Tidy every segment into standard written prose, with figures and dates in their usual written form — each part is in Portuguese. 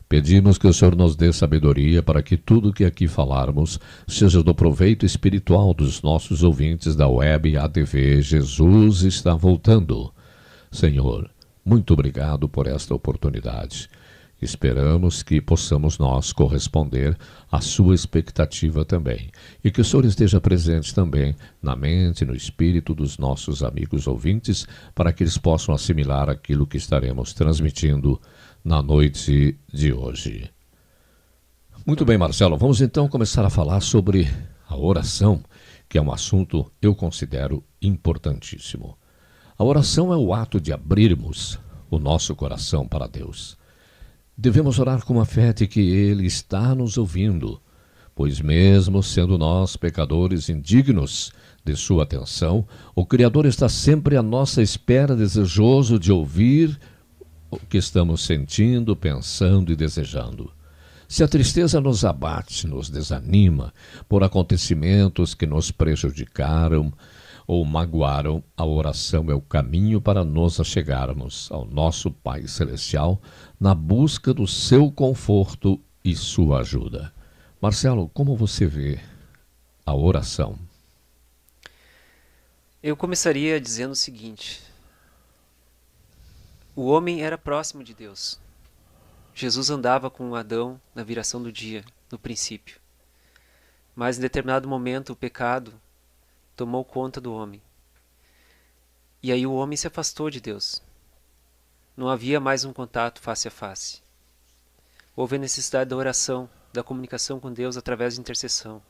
Pedimos que o Senhor nos dê sabedoria para que tudo que aqui falarmos seja do proveito espiritual dos nossos ouvintes da web ADV Jesus está voltando. Senhor, muito obrigado por esta oportunidade. Esperamos que possamos nós corresponder à sua expectativa também. E que o Senhor esteja presente também na mente, no espírito dos nossos amigos ouvintes, para que eles possam assimilar aquilo que estaremos transmitindo na noite de hoje. Muito bem, Marcelo, vamos então começar a falar sobre a oração, que é um assunto eu considero importantíssimo. A oração é o ato de abrirmos o nosso coração para Deus. Devemos orar com a fé de que Ele está nos ouvindo, pois mesmo sendo nós pecadores indignos de sua atenção, o Criador está sempre à nossa espera, desejoso de ouvir o que estamos sentindo, pensando e desejando. Se a tristeza nos abate, nos desanima por acontecimentos que nos prejudicaram ou magoaram, a oração é o caminho para nos achegarmos ao nosso Pai Celestial na busca do seu conforto e sua ajuda. Marcelo, como você vê a oração? Eu começaria dizendo o seguinte: o homem era próximo de Deus. Jesus andava com Adão na viração do dia, no princípio. Mas em determinado momento o pecado tomou conta do homem. E aí o homem se afastou de Deus. Não havia mais um contato face a face. Houve a necessidade da oração, da comunicação com Deus através de intercessão.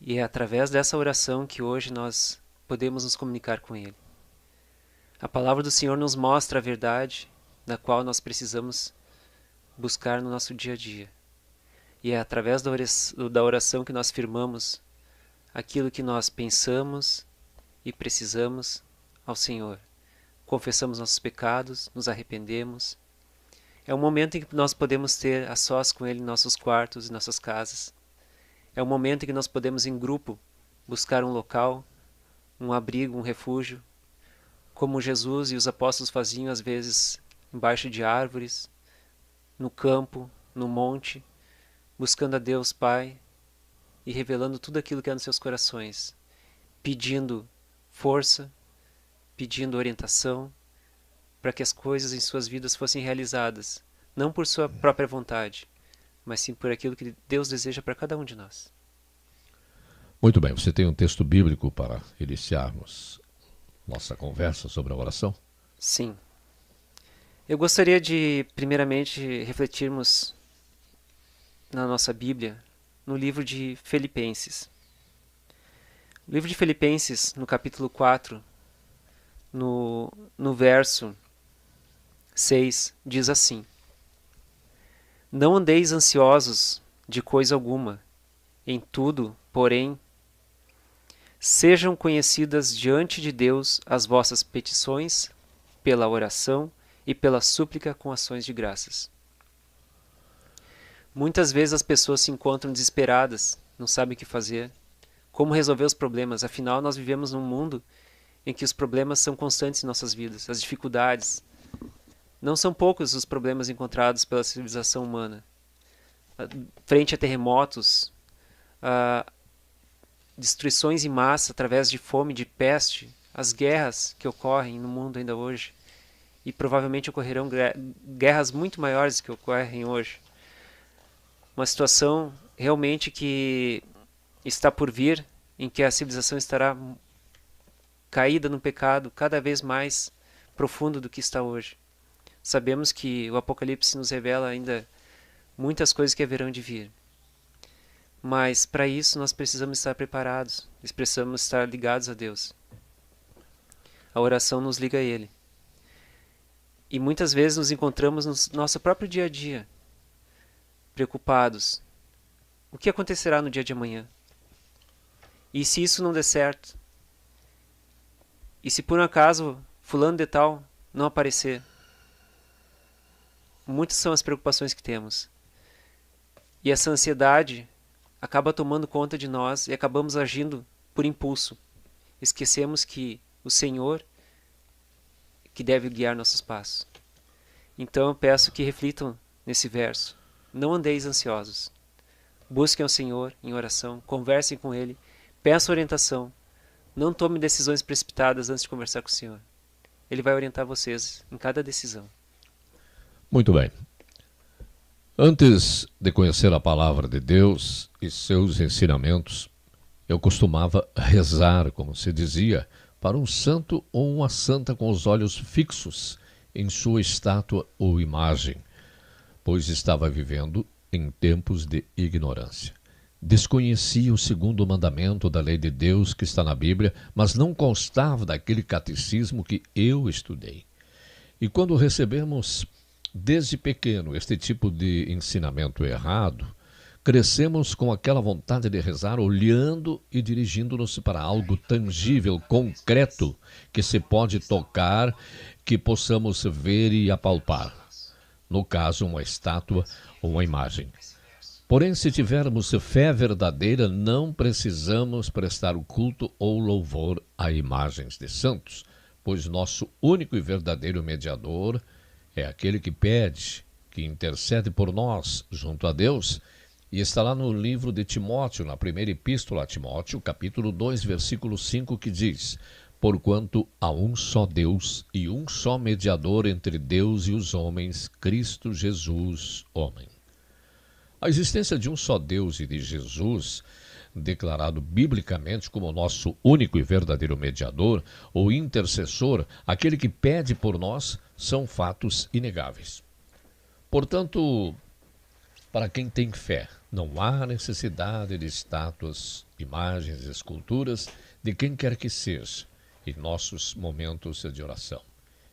E é através dessa oração que hoje nós podemos nos comunicar com Ele. A palavra do Senhor nos mostra a verdade na qual nós precisamos buscar no nosso dia a dia. E é através da oração que nós firmamos aquilo que nós pensamos e precisamos ao Senhor. Confessamos nossos pecados, nos arrependemos. É um momento em que nós podemos ter a sós com Ele em nossos quartos e nossas casas. É um momento em que nós podemos, em grupo, buscar um local, um abrigo, um refúgio, como Jesus e os apóstolos faziam às vezes embaixo de árvores, no campo, no monte, buscando a Deus Pai e revelando tudo aquilo que há nos seus corações, pedindo força, pedindo orientação, para que as coisas em suas vidas fossem realizadas, não por sua própria vontade, mas sim por aquilo que Deus deseja para cada um de nós. Muito bem, você tem um texto bíblico para iniciarmos nossa conversa sobre a oração? Sim. Eu gostaria de, primeiramente, refletirmos na nossa Bíblia, no livro de Filipenses. O livro de Filipenses, no capítulo 4, no verso 6, diz assim: Não andeis ansiosos de coisa alguma, em tudo, porém, sejam conhecidas diante de Deus as vossas petições, pela oração e pela súplica com ações de graças. Muitas vezes as pessoas se encontram desesperadas, não sabem o que fazer, como resolver os problemas. Afinal, nós vivemos num mundo em que os problemas são constantes em nossas vidas, as dificuldades. Não são poucos os problemas encontrados pela civilização humana. Frente a terremotos, a destruições em massa através de fome, de peste, as guerras que ocorrem no mundo ainda hoje, e provavelmente ocorrerão guerras muito maiores que ocorrem hoje. Uma situação realmente que está por vir, em que a civilização estará caída no pecado cada vez mais profundo do que está hoje. Sabemos que o Apocalipse nos revela ainda muitas coisas que haverão de vir. Mas para isso nós precisamos estar preparados, precisamos estar ligados a Deus. A oração nos liga a Ele. E muitas vezes nos encontramos no nosso próprio dia a dia, preocupados. O que acontecerá no dia de amanhã? E se isso não der certo? E se por um acaso fulano de tal não aparecer? Muitas são as preocupações que temos. E essa ansiedade acaba tomando conta de nós e acabamos agindo por impulso. Esquecemos que o Senhor que deve guiar nossos passos. Então eu peço que reflitam nesse verso. Não andeis ansiosos. Busquem ao Senhor em oração, conversem com Ele, peçam orientação. Não tome decisões precipitadas antes de conversar com o Senhor. Ele vai orientar vocês em cada decisão. Muito bem. Antes de conhecer a palavra de Deus e seus ensinamentos, eu costumava rezar, como se dizia, para um santo ou uma santa com os olhos fixos em sua estátua ou imagem, pois estava vivendo em tempos de ignorância. Desconhecia o segundo mandamento da lei de Deus que está na Bíblia, mas não constava daquele catecismo que eu estudei. E quando recebemos desde pequeno este tipo de ensinamento errado, crescemos com aquela vontade de rezar olhando e dirigindo-nos para algo tangível, concreto, que se pode tocar, que possamos ver e apalpar. No caso, uma estátua ou uma imagem. Porém, se tivermos fé verdadeira, não precisamos prestar o culto ou louvor a imagens de santos, pois nosso único e verdadeiro mediador é aquele que pede, que intercede por nós junto a Deus, e está lá no livro de Timóteo, na primeira epístola a Timóteo, capítulo 2, versículo 5, que diz: porquanto há um só Deus e um só mediador entre Deus e os homens, Cristo Jesus, homem. A existência de um só Deus e de Jesus, declarado biblicamente como nosso único e verdadeiro mediador ou intercessor, aquele que pede por nós, são fatos inegáveis. Portanto, para quem tem fé, não há necessidade de estátuas, imagens, esculturas, de quem quer que seja, em nossos momentos de oração.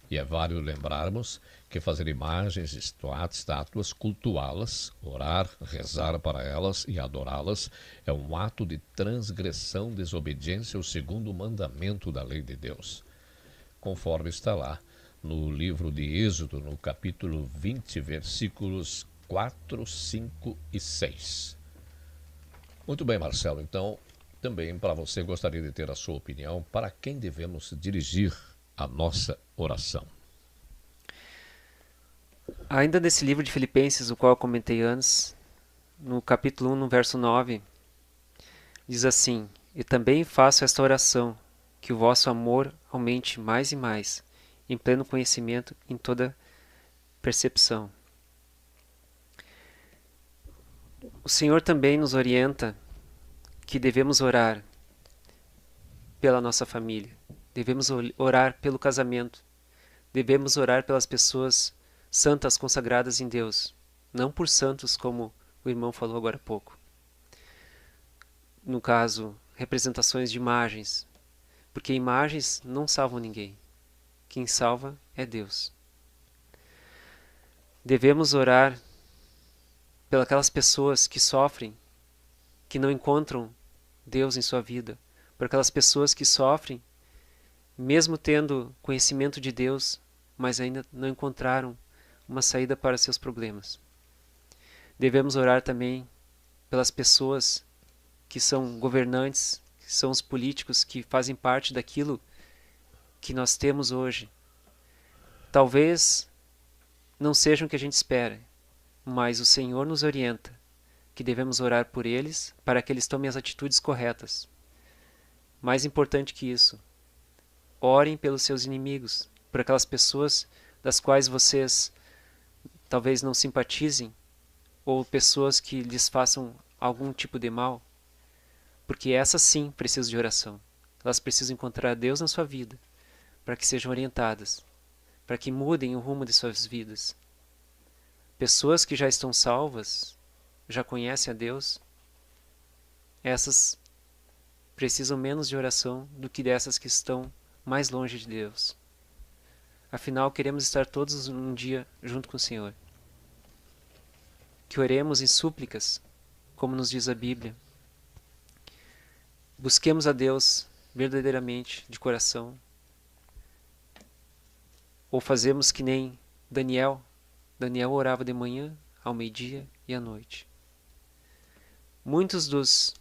E é válido lembrarmos que fazer imagens, estátuas, cultuá-las, orar, rezar para elas e adorá-las é um ato de transgressão, desobediência ao segundo mandamento da lei de Deus, conforme está lá no livro de Êxodo, no capítulo 20, versículos 4, 5 e 6. Muito bem, Marcelo. Então, também para você, gostaria de ter a sua opinião. Para quem devemos dirigir a nossa oração? Ainda nesse livro de Filipenses, o qual eu comentei antes, no capítulo 1, no verso 9, diz assim: e também faço esta oração, que o vosso amor aumente mais e mais, em pleno conhecimento, em toda percepção. O Senhor também nos orienta que devemos orar pela nossa família, devemos orar pelo casamento, devemos orar pelas pessoas santas consagradas em Deus, não por santos como o irmão falou agora há pouco. No caso, representações de imagens, porque imagens não salvam ninguém. Quem salva é Deus. Devemos orar pelas pessoas que sofrem, que não encontram Deus em sua vida, por aquelas pessoas que sofrem, mesmo tendo conhecimento de Deus, mas ainda não encontraram uma saída para seus problemas. Devemos orar também pelas pessoas que são governantes, que são os políticos que fazem parte daquilo que nós temos hoje. Talvez não sejam o que a gente espera, mas o Senhor nos orienta que devemos orar por eles para que eles tomem as atitudes corretas. Mais importante que isso, orem pelos seus inimigos, por aquelas pessoas das quais vocês talvez não simpatizem, ou pessoas que lhes façam algum tipo de mal, porque essas sim precisam de oração. Elas precisam encontrar Deus na sua vida, para que sejam orientadas, para que mudem o rumo de suas vidas. Pessoas que já estão salvas, já conhecem a Deus, essas precisam menos de oração do que dessas que estão mais longe de Deus. Afinal, queremos estar todos um dia junto com o Senhor. Que oremos em súplicas, como nos diz a Bíblia. Busquemos a Deus verdadeiramente, de coração. Ou fazemos que nem Daniel. Daniel orava de manhã, ao meio-dia e à noite. Muitos dos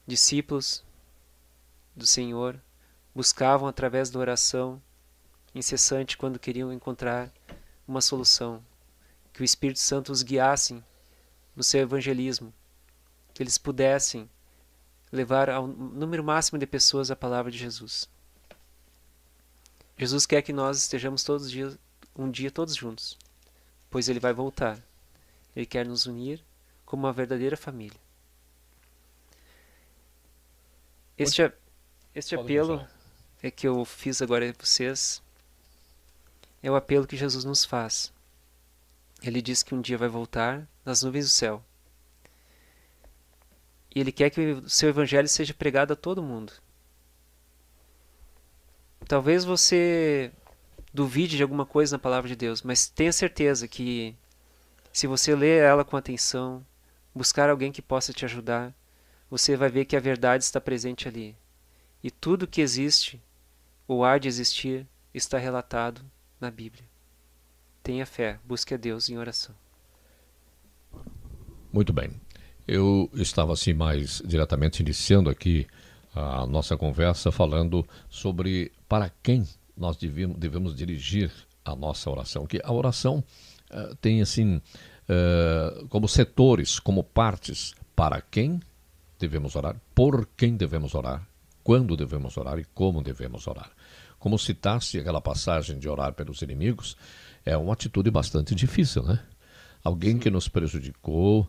discípulos do Senhor buscavam através da oração incessante quando queriam encontrar uma solução. que o Espírito Santo os guiasse no seu evangelismo, que eles pudessem levar ao número máximo de pessoas a palavra de Jesus. Jesus quer que nós estejamos todos os dias, um dia todos juntos, pois Ele vai voltar. Ele quer nos unir como uma verdadeira família. Este apelo que eu fiz agora a vocês é o apelo que Jesus nos faz. Ele diz que um dia vai voltar nas nuvens do céu. E Ele quer que o seu evangelho seja pregado a todo mundo. Talvez você duvide de alguma coisa na palavra de Deus, mas tenha certeza que se você ler ela com atenção, buscar alguém que possa te ajudar, você vai ver que a verdade está presente ali. E tudo que existe, ou há de existir, está relatado na Bíblia. Tenha fé, busque a Deus em oração. Muito bem. Eu estava assim mais diretamente iniciando aqui a nossa conversa falando sobre para quem nós devemos dirigir a nossa oração. Que a oração tem assim como setores, como partes, para quem devemos orar, por quem devemos orar, quando devemos orar e como devemos orar. Como citaste aquela passagem de orar pelos inimigos, é uma atitude bastante difícil, né? Alguém que nos prejudicou,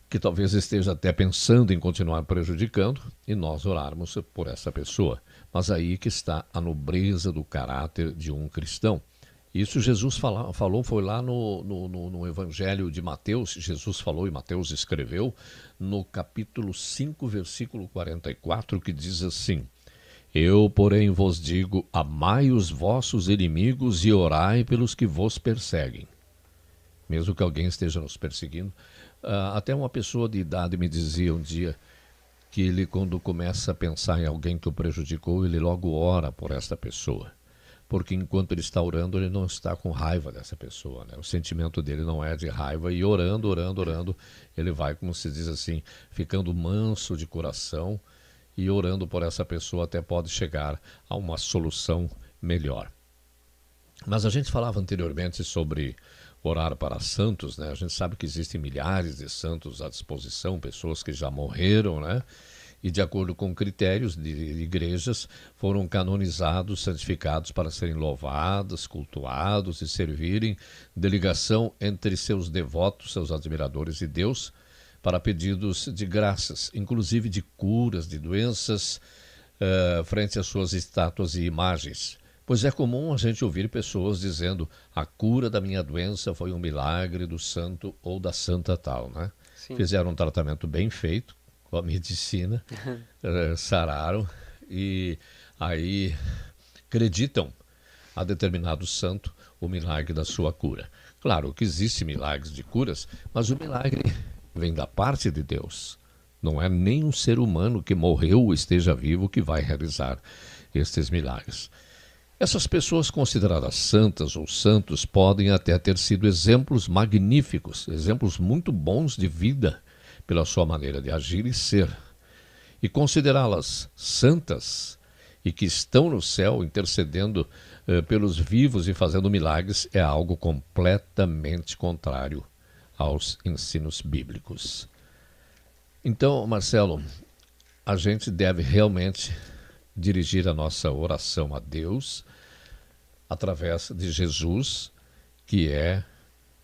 que talvez esteja até pensando em continuar prejudicando, e nós orarmos por essa pessoa. Mas aí que está a nobreza do caráter de um cristão. Isso Jesus falou, foi lá no Evangelho de Mateus, Jesus falou e Mateus escreveu, no capítulo 5, versículo 44, que diz assim: Eu, porém, vos digo, amai os vossos inimigos e orai pelos que vos perseguem. Mesmo que alguém esteja nos perseguindo. Até uma pessoa de idade me dizia um dia que ele, quando começa a pensar em alguém que o prejudicou, ele logo ora por esta pessoa. Porque enquanto ele está orando, ele não está com raiva dessa pessoa, né? O sentimento dele não é de raiva, e orando, ele vai, como se diz assim, ficando manso de coração, e orando por essa pessoa até pode chegar a uma solução melhor. Mas a gente falava anteriormente sobre orar para santos, né? A gente sabe que existem milhares de santos à disposição, pessoas que já morreram, né? E de acordo com critérios de igrejas, foram canonizados, santificados para serem louvados, cultuados e servirem de ligação entre seus devotos, seus admiradores e Deus, para pedidos de graças, inclusive de curas, de doenças, frente às suas estátuas e imagens. Pois é comum a gente ouvir pessoas dizendo: a cura da minha doença foi um milagre do santo ou da santa tal, né? Sim. Fizeram um tratamento bem feito com a medicina, sararam, e aí acreditam a determinado santo o milagre da sua cura. Claro que existem milagres de curas, mas o milagre vem da parte de Deus. Não é nem um ser humano que morreu ou esteja vivo que vai realizar estes milagres. Essas pessoas consideradas santas ou santos podem até ter sido exemplos magníficos, exemplos muito bons de vida, pela sua maneira de agir e ser. E considerá-las santas e que estão no céu intercedendo pelos vivos e fazendo milagres é algo completamente contrário aos ensinos bíblicos. Então, Marcelo, a gente deve realmente dirigir a nossa oração a Deus através de Jesus, que é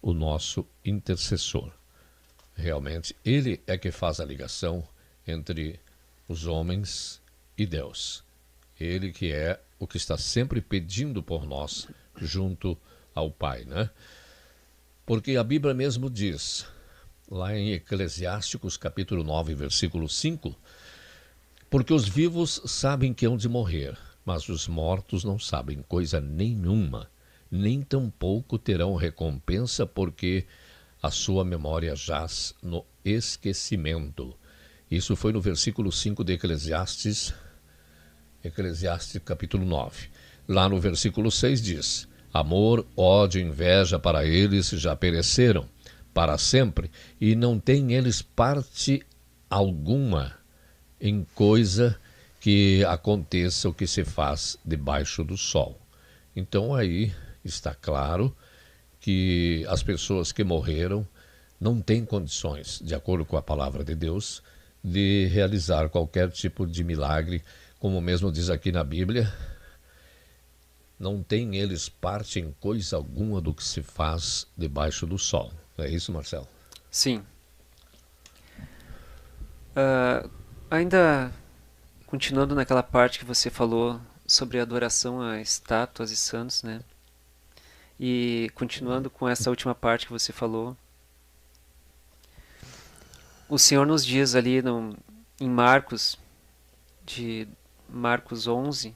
o nosso intercessor. Realmente, ele é que faz a ligação entre os homens e Deus. Ele que é o que está sempre pedindo por nós junto ao Pai, né? Porque a Bíblia mesmo diz, lá em Eclesiásticos capítulo 9, versículo 5, porque os vivos sabem que hão de morrer, mas os mortos não sabem coisa nenhuma, nem tampouco terão recompensa, porque a sua memória jaz no esquecimento. Isso foi no versículo 5 de Eclesiastes capítulo 9. Lá no versículo 6 diz: amor, ódio, inveja para eles já pereceram para sempre, e não têm eles parte alguma em coisa que aconteça o que se faz debaixo do sol. Então aí está claro que as pessoas que morreram não têm condições, de acordo com a palavra de Deus, de realizar qualquer tipo de milagre, como mesmo diz aqui na Bíblia, não tem eles parte em coisa alguma do que se faz debaixo do sol. É isso, Marcelo? Sim. Ainda continuando naquela parte que você falou sobre adoração a estátuas e santos, né? E continuando com essa última parte que você falou, o Senhor nos diz ali em Marcos, de Marcos 11,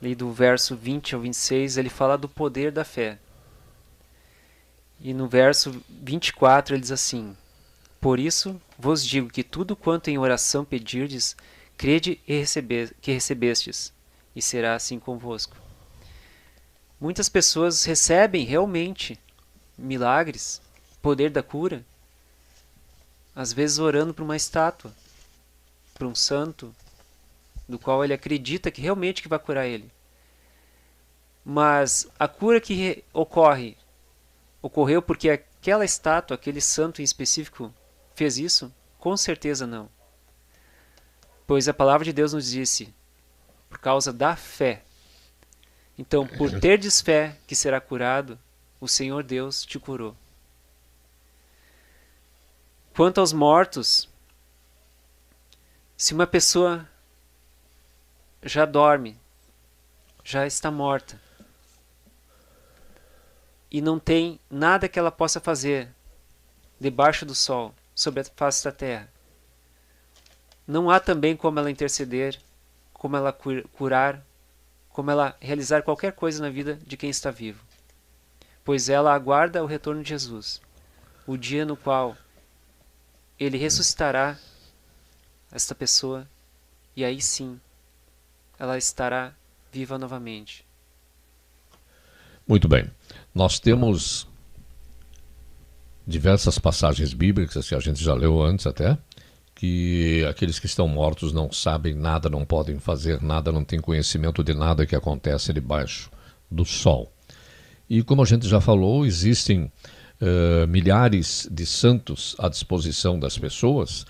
ali do verso 20 ao 26, ele fala do poder da fé. E no verso 24 ele diz assim: Por isso vos digo que tudo quanto em oração pedirdes, crede que recebestes, e será assim convosco. Muitas pessoas recebem realmente milagres, poder da cura, às vezes orando para uma estátua, para um santo, do qual ele acredita que realmente que vai curar ele. Mas a cura que ocorreu porque aquela estátua, aquele santo em específico fez isso? Com certeza não. Pois a palavra de Deus nos disse, por causa da fé. Então, por terdes fé que será curado, o Senhor Deus te curou. Quanto aos mortos, se uma pessoa já dorme, já está morta, e não tem nada que ela possa fazer debaixo do sol, sobre a face da terra, não há também como ela interceder, como ela curar, como ela realizar qualquer coisa na vida de quem está vivo. Pois ela aguarda o retorno de Jesus, o dia no qual ele ressuscitará esta pessoa, e aí sim ela estará viva novamente. Muito bem. Nós temos diversas passagens bíblicas que a gente já leu antes até, que aqueles que estão mortos não sabem nada, não podem fazer nada, não têm conhecimento de nada que acontece debaixo do sol. E como a gente já falou, existem milhares de santos à disposição das pessoas.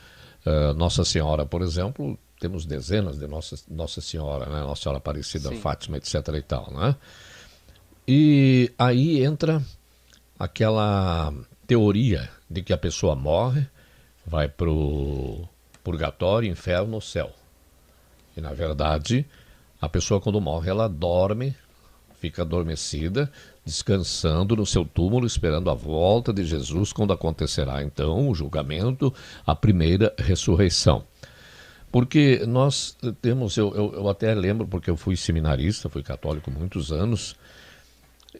Nossa Senhora, por exemplo, temos dezenas de Nossa Senhora, né? Nossa Senhora Aparecida, sim, Fátima, etc. e tal, né? E aí entra aquela teoria de que a pessoa morre, vai para o purgatório, inferno ou céu. E na verdade, a pessoa quando morre, ela dorme, fica adormecida, descansando no seu túmulo, esperando a volta de Jesus, quando acontecerá então o julgamento, a primeira ressurreição. Porque nós temos, eu até lembro, porque eu fui seminarista, fui católico muitos anos,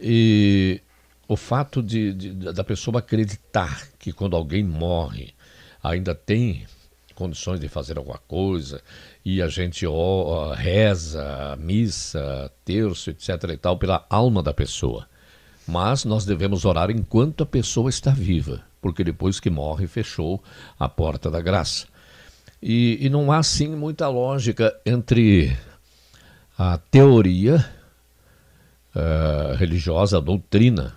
e o fato da pessoa acreditar que quando alguém morre ainda tem condições de fazer alguma coisa, e a gente reza, missa, terço, etc. e tal, pela alma da pessoa. Mas nós devemos orar enquanto a pessoa está viva, porque depois que morre, fechou a porta da graça. E não há, sim, muita lógica entre a teoria religiosa, a doutrina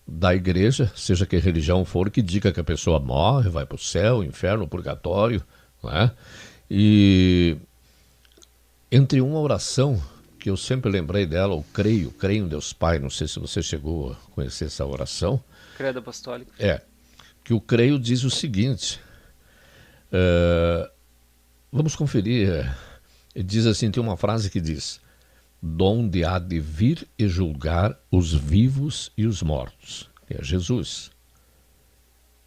da igreja, seja que religião for, que diga que a pessoa morre, vai para o céu, inferno, purgatório, né? E entre uma oração, que eu sempre lembrei dela, o creio em Deus Pai, não sei se você chegou a conhecer essa oração. Credo apostólico. Que o creio diz o seguinte, vamos conferir, diz assim, tem uma frase que diz: donde há de vir e julgar os vivos e os mortos, que é Jesus.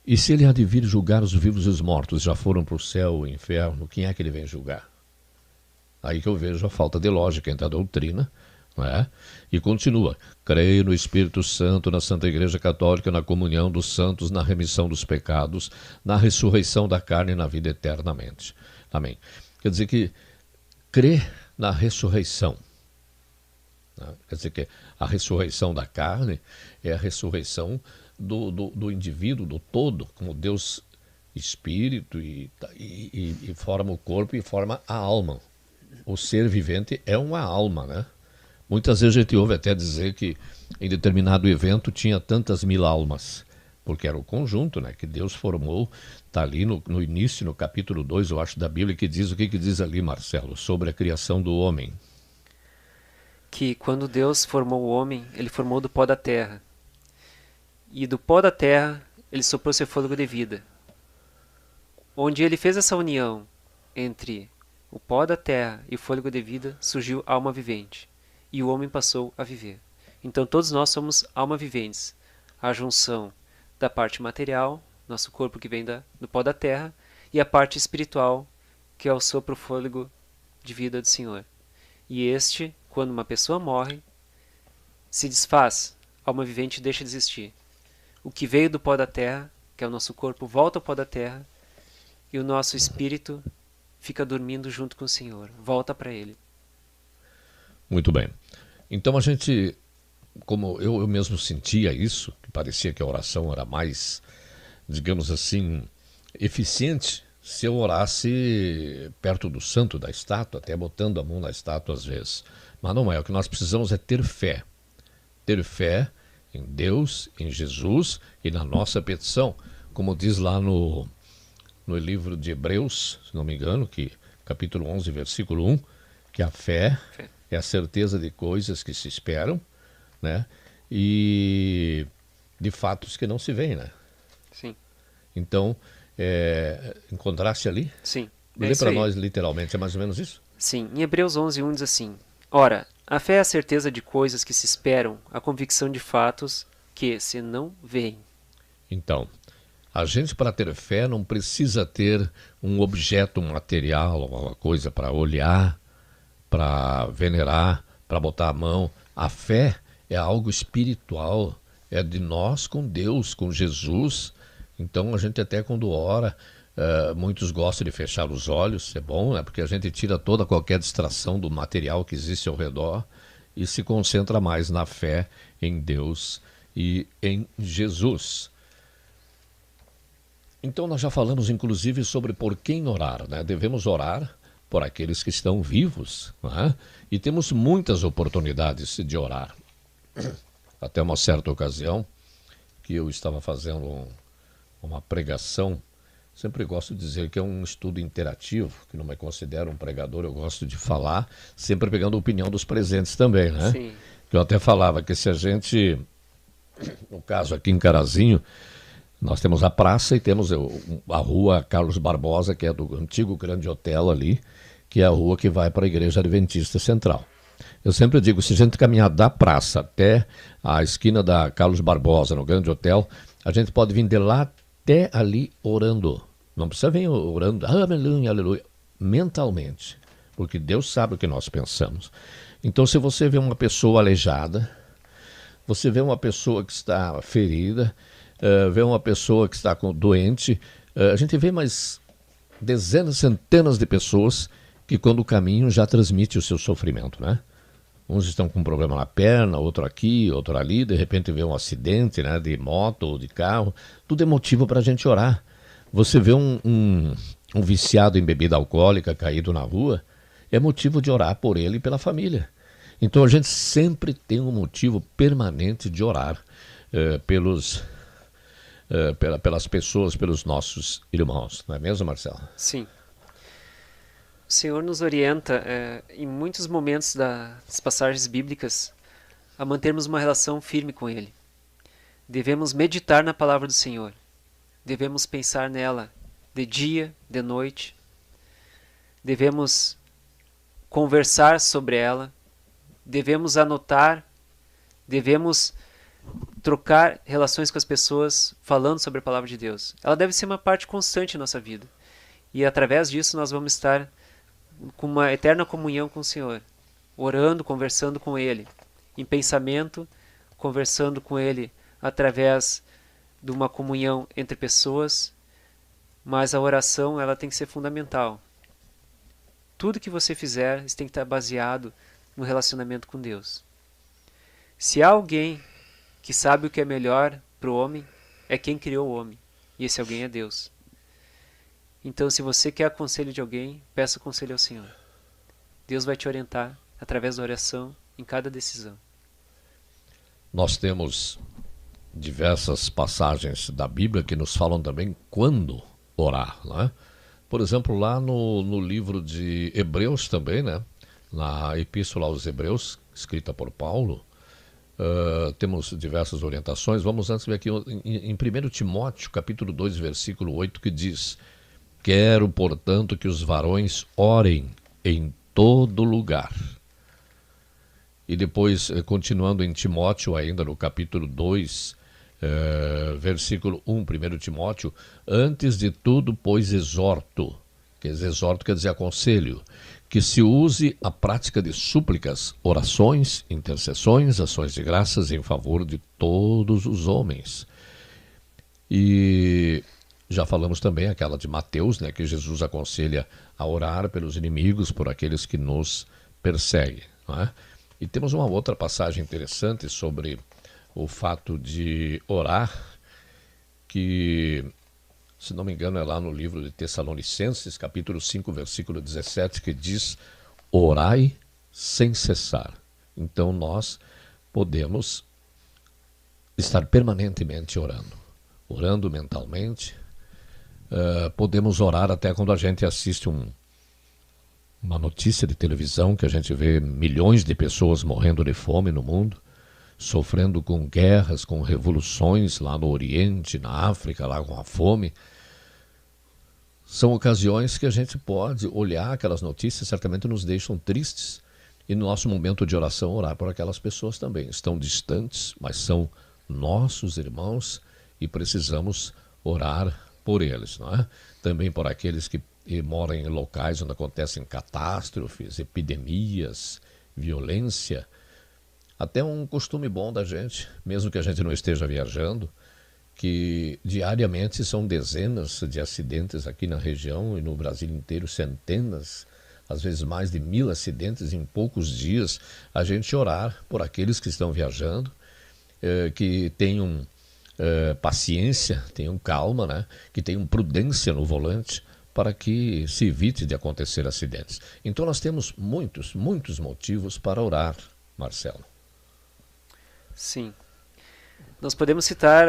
E se ele há de vir julgar os vivos e os mortos, já foram para o céu, o inferno, quem é que ele vem julgar? Aí que eu vejo a falta de lógica entre a doutrina, não é? E continua: creio no Espírito Santo, na Santa Igreja Católica, na comunhão dos santos, na remissão dos pecados, na ressurreição da carne e na vida eternamente. Amém. Quer dizer que crer na ressurreição, quer dizer que a ressurreição da carne é a ressurreição do indivíduo, do todo, como Deus Espírito e forma o corpo e forma a alma. O ser vivente é uma alma, né? Muitas vezes a gente ouve até dizer que em determinado evento tinha tantas mil almas, porque era o conjunto, né, que Deus formou. Está ali no início, no capítulo 2, eu acho, da Bíblia, que diz o que diz ali, Marcelo, sobre a criação do homem. Que quando Deus formou o homem, ele formou do pó da terra. E do pó da terra, ele soprou seu fôlego de vida. Onde ele fez essa união entre o pó da terra e o fôlego de vida, surgiu a alma vivente. E o homem passou a viver. Então todos nós somos alma viventes. A junção da parte material, nosso corpo que vem do pó da terra, e a parte espiritual, que é o sopro fôlego de vida do Senhor. E este, quando uma pessoa morre, se desfaz, a alma vivente deixa de existir. O que veio do pó da terra, que é o nosso corpo, volta ao pó da terra, e o nosso espírito fica dormindo junto com o Senhor, volta para Ele. Muito bem. Então a gente, como eu mesmo sentia isso, que parecia que a oração era mais, digamos assim, eficiente, se eu orasse perto do santo, da estátua, até botando a mão na estátua às vezes. Mas não é, o que nós precisamos é ter fé. Ter fé em Deus, em Jesus e na nossa petição. Como diz lá no livro de Hebreus, se não me engano, que capítulo 11, versículo 1, que a fé é a certeza de coisas que se esperam, né? E de fatos que não se veem, né? Sim. Então, encontraste ali? Sim. Lê para nós literalmente, é mais ou menos isso? Sim. Em Hebreus 11, 1 diz assim: Ora, a fé é a certeza de coisas que se esperam, a convicção de fatos que se não veem. Então, a gente, para ter fé, não precisa ter um objeto material, uma coisa para olhar, para venerar, para botar a mão. A fé é algo espiritual, é de nós com Deus, com Jesus. Então a gente até quando ora, muitos gostam de fechar os olhos, é bom, né? Porque a gente tira toda qualquer distração do material que existe ao redor e se concentra mais na fé em Deus e em Jesus. Então nós já falamos inclusive sobre por quem orar, né? Devemos orar por aqueles que estão vivos, né? E temos muitas oportunidades de orar. Até uma certa ocasião que eu estava fazendo uma pregação, sempre gosto de dizer que é um estudo interativo, que não me considero um pregador, eu gosto de falar, sempre pegando a opinião dos presentes também, né? Sim. Eu até falava que se a gente, no caso aqui em Carazinho, nós temos a praça e temos a rua Carlos Barbosa, que é do antigo Grande Hotel ali, que é a rua que vai para a Igreja Adventista Central. Eu sempre digo, se a gente caminhar da praça até a esquina da Carlos Barbosa, no Grande Hotel, a gente pode vir de lá até ali orando. Não precisa vir orando, aleluia, aleluia, mentalmente, porque Deus sabe o que nós pensamos. Então, se você vê uma pessoa aleijada, você vê uma pessoa que está ferida, vê uma pessoa que está doente, a gente vê mais dezenas, centenas de pessoas que quando caminham já transmitem o seu sofrimento, né? Uns estão com um problema na perna, outro aqui, outro ali, de repente vê um acidente, né, de moto ou de carro, tudo é motivo para a gente orar. Você vê um viciado em bebida alcoólica caído na rua, é motivo de orar por ele e pela família. Então a gente sempre tem um motivo permanente de orar pelas pessoas, pelos nossos irmãos. Não é mesmo, Marcelo? Sim. O Senhor nos orienta, em muitos momentos das passagens bíblicas, a mantermos uma relação firme com Ele. Devemos meditar na palavra do Senhor. Devemos pensar nela de dia, de noite. Devemos conversar sobre ela. Devemos anotar. Devemos trocar relações com as pessoas falando sobre a palavra de Deus. Ela deve ser uma parte constante em nossa vida. E através disso nós vamos estar com uma eterna comunhão com o Senhor, orando, conversando com Ele, em pensamento, conversando com Ele através de uma comunhão entre pessoas, mas a oração ela tem que ser fundamental. Tudo que você fizer tem que estar baseado no relacionamento com Deus. Se há alguém que sabe o que é melhor para o homem, é quem criou o homem, e esse alguém é Deus. Então, se você quer conselho de alguém, peça conselho ao Senhor. Deus vai te orientar através da oração em cada decisão. Nós temos diversas passagens da Bíblia que nos falam também quando orar, né? Por exemplo, lá no livro de Hebreus também, né? Na Epístola aos Hebreus, escrita por Paulo, temos diversas orientações. Vamos antes ver aqui em 1 Timóteo, capítulo 2, versículo 8, que diz: quero, portanto, que os varões orem em todo lugar. E depois, continuando em Timóteo, ainda no capítulo 2, versículo 1, 1 Timóteo, antes de tudo, pois exorto quer dizer aconselho, que se use a prática de súplicas, orações, intercessões, ações de graças em favor de todos os homens. E já falamos também aquela de Mateus, né, que Jesus aconselha a orar pelos inimigos, por aqueles que nos perseguem, não é? E temos uma outra passagem interessante sobre o fato de orar, que, se não me engano, é lá no livro de Tessalonicenses, capítulo 5, versículo 17, que diz: orai sem cessar. Então nós podemos estar permanentemente orando mentalmente. Podemos orar até quando a gente assiste uma notícia de televisão, que a gente vê milhões de pessoas morrendo de fome no mundo, sofrendo com guerras, com revoluções lá no Oriente, na África, lá com a fome. São ocasiões que a gente pode olhar aquelas notícias, certamente nos deixam tristes, e no nosso momento de oração orar por aquelas pessoas também. Estão distantes, mas são nossos irmãos e precisamos orar por eles, não é? Também por aqueles que moram em locais onde acontecem catástrofes, epidemias, violência. Até um costume bom da gente, mesmo que a gente não esteja viajando, que diariamente são dezenas de acidentes aqui na região e no Brasil inteiro, centenas, às vezes mais de 1000 acidentes em poucos dias. A gente orar por aqueles que estão viajando, que tenham paciência, tenham calma, né? Que tenham prudência no volante, para que se evite de acontecer acidentes. Então nós temos muitos motivos para orar, Marcelo. Sim. Nós podemos citar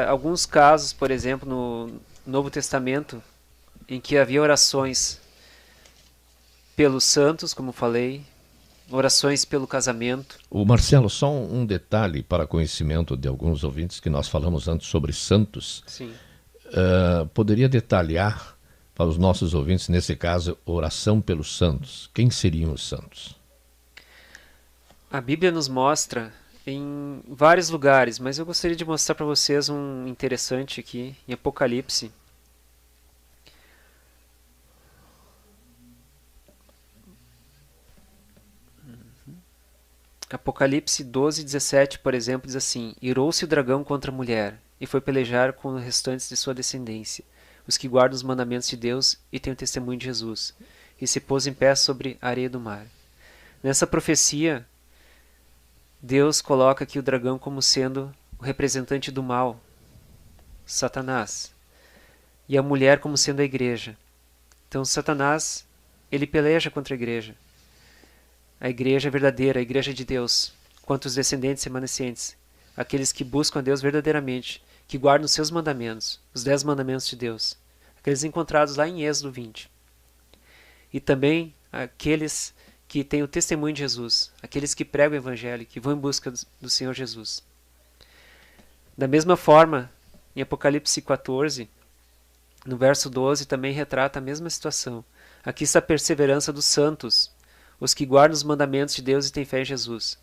alguns casos, por exemplo, no Novo Testamento, em que havia orações pelos santos, como falei, orações pelo casamento. O Marcelo, só um detalhe para conhecimento de alguns ouvintes, que nós falamos antes sobre santos. Sim. Poderia detalhar para os nossos ouvintes, nesse caso, oração pelos santos? Quem seriam os santos? A Bíblia nos mostra em vários lugares, mas eu gostaria de mostrar para vocês um interessante aqui, em Apocalipse. Apocalipse 12, 17, por exemplo, diz assim: irou-se o dragão contra a mulher, e foi pelejar com os restantes de sua descendência, os que guardam os mandamentos de Deus e têm o testemunho de Jesus, e se pôs em pé sobre a areia do mar. Nessa profecia, Deus coloca aqui o dragão como sendo o representante do mal, Satanás, e a mulher como sendo a igreja. Então Satanás, ele peleja contra a igreja verdadeira, a igreja de Deus, quanto os descendentes remanescentes, aqueles que buscam a Deus verdadeiramente, que guardam os seus mandamentos, os 10 mandamentos de Deus, aqueles encontrados lá em Êxodo 20. E também aqueles que têm o testemunho de Jesus, aqueles que pregam o Evangelho, que vão em busca do Senhor Jesus. Da mesma forma, em Apocalipse 14, no verso 12, também retrata a mesma situação. Aqui está a perseverança dos santos, os que guardam os mandamentos de Deus e têm fé em Jesus.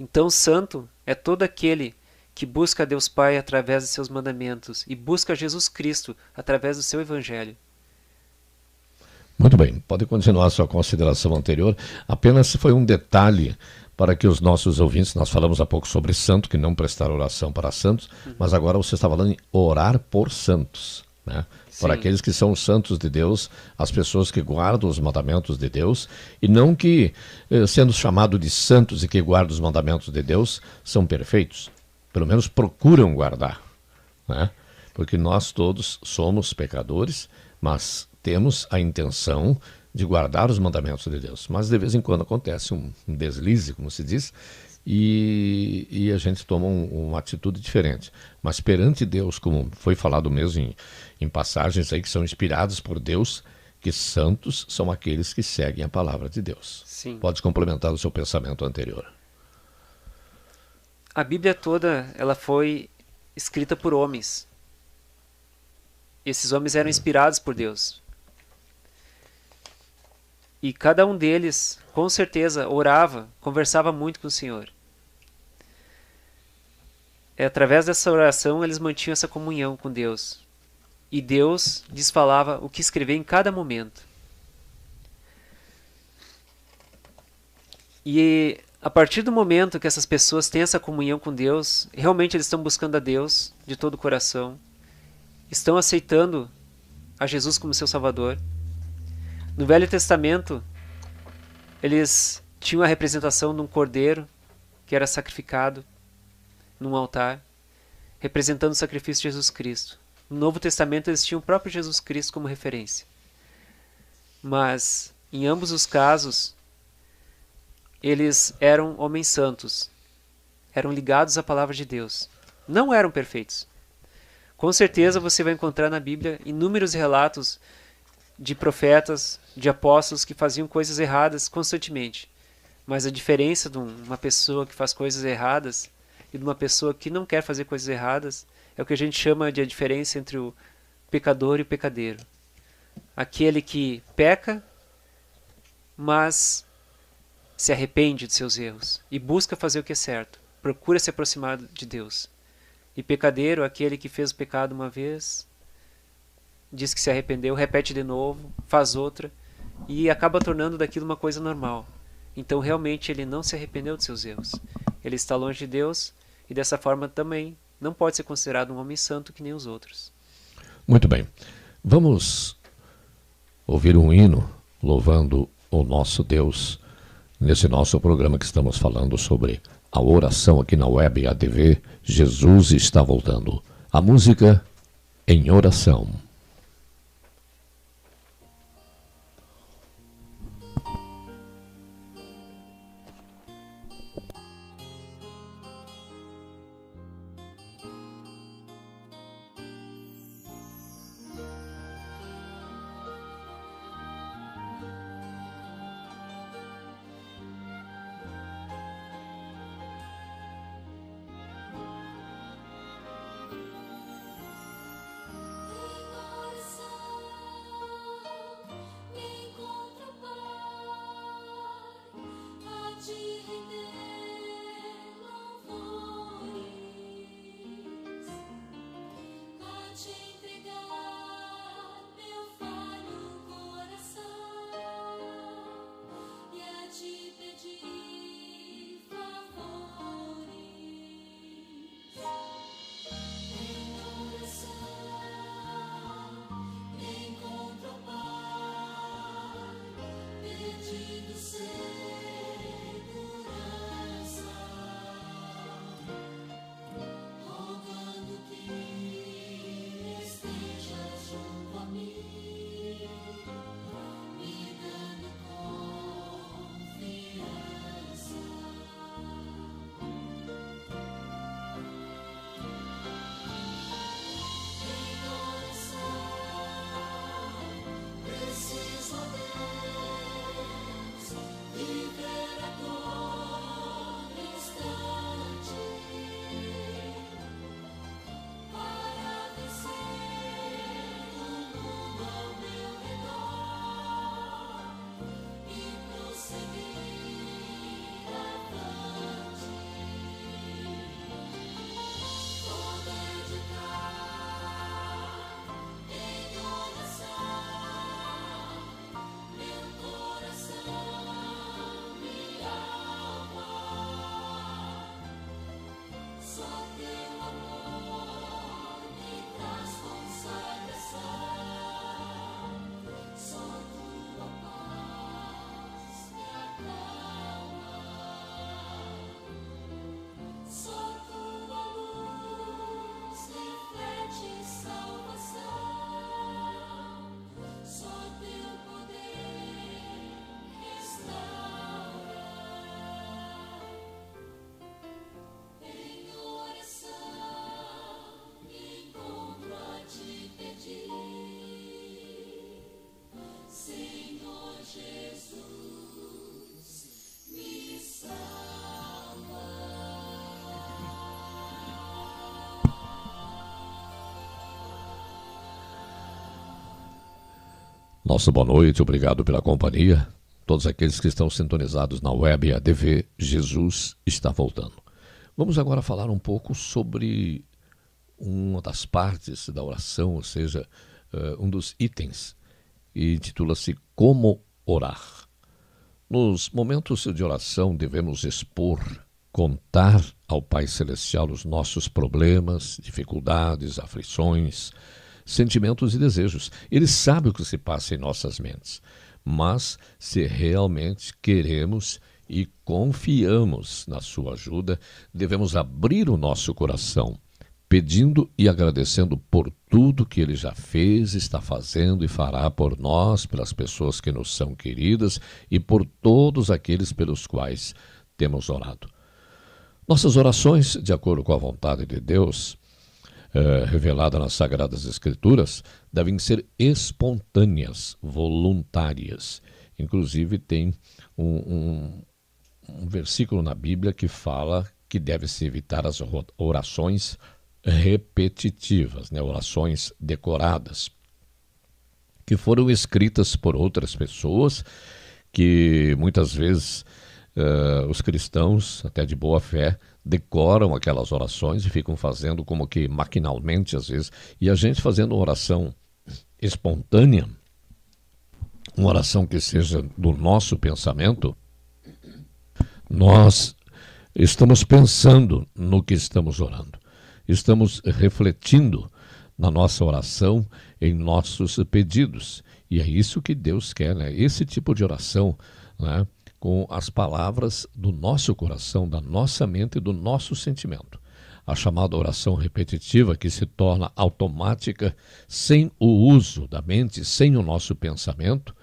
Então, santo é todo aquele que busca a Deus Pai através de seus mandamentos e busca Jesus Cristo através do seu Evangelho. Muito bem, pode continuar a sua consideração anterior. Apenas foi um detalhe para que os nossos ouvintes, nós falamos há pouco sobre santo, que não prestaram oração para santos, mas agora você está falando em orar por santos, né? Por aqueles que são santos de Deus, as pessoas que guardam os mandamentos de Deus, e não que, sendo chamado de santos e que guardam os mandamentos de Deus, são perfeitos. Pelo menos procuram guardar, né? Porque nós todos somos pecadores, mas temos a intenção de guardar os mandamentos de Deus. Mas de vez em quando acontece um deslize, como se diz, e a gente toma uma atitude diferente. Mas perante Deus, como foi falado mesmo em passagens aí que são inspiradas por Deus, que santos são aqueles que seguem a palavra de Deus. Sim. Pode complementar o seu pensamento anterior. A Bíblia toda, ela foi escrita por homens. Esses homens eram inspirados por Deus. E cada um deles, com certeza, orava, conversava muito com o Senhor. Através dessa oração, eles mantinham essa comunhão com Deus. E Deus lhes falava o que escrever em cada momento. E a partir do momento que essas pessoas têm essa comunhão com Deus, realmente eles estão buscando a Deus de todo o coração, estão aceitando a Jesus como seu Salvador. No Velho Testamento, eles tinham a representação de um cordeiro que era sacrificado num altar, representando o sacrifício de Jesus Cristo. No Novo Testamento, eles tinham o próprio Jesus Cristo como referência. Mas, em ambos os casos, eles eram homens santos, eram ligados à palavra de Deus. Não eram perfeitos. Com certeza você vai encontrar na Bíblia inúmeros relatos de profetas, de apóstolos que faziam coisas erradas constantemente. Mas a diferença de uma pessoa que faz coisas erradas e de uma pessoa que não quer fazer coisas erradas é o que a gente chama de a diferença entre o pecador e o pecadeiro. Aquele que peca, mas se arrepende de seus erros e busca fazer o que é certo, procura se aproximar de Deus. E pecadeiro, aquele que fez o pecado uma vez, diz que se arrependeu, repete de novo, faz outra e acaba tornando daquilo uma coisa normal. Então realmente ele não se arrependeu de seus erros. Ele está longe de Deus e dessa forma também não pode ser considerado um homem santo que nem os outros. Muito bem. Vamos ouvir um hino louvando o nosso Deus nesse nosso programa que estamos falando sobre a oração aqui na Web ADV. Jesus está voltando. A música Em Oração. Nossa boa noite, obrigado pela companhia. Todos aqueles que estão sintonizados na web ADV, Jesus está voltando. Vamos agora falar um pouco sobre uma das partes da oração, ou seja, um dos itens, e intitula-se Como Orar. Nos momentos de oração devemos expor, contar ao Pai Celestial os nossos problemas, dificuldades, aflições, sentimentos e desejos. Ele sabe o que se passa em nossas mentes, mas se realmente queremos e confiamos na sua ajuda, devemos abrir o nosso coração, pedindo e agradecendo por tudo que Ele já fez, está fazendo e fará por nós, pelas pessoas que nos são queridas e por todos aqueles pelos quais temos orado. Nossas orações, de acordo com a vontade de Deus, revelada nas Sagradas Escrituras, devem ser espontâneas, voluntárias. Inclusive tem um versículo na Bíblia que fala que deve-se evitar as orações repetitivas, orações decoradas, que foram escritas por outras pessoas, que muitas vezes os cristãos, até de boa fé, decoram aquelas orações e ficam fazendo como que maquinalmente às vezes. E a gente fazendo uma oração espontânea, uma oração que seja do nosso pensamento, nós estamos pensando no que estamos orando. Estamos refletindo na nossa oração, em nossos pedidos. E é isso que Deus quer, esse tipo de oração, com as palavras do nosso coração, da nossa mente e do nosso sentimento. A chamada oração repetitiva, que se torna automática, sem o uso da mente, sem o nosso pensamento,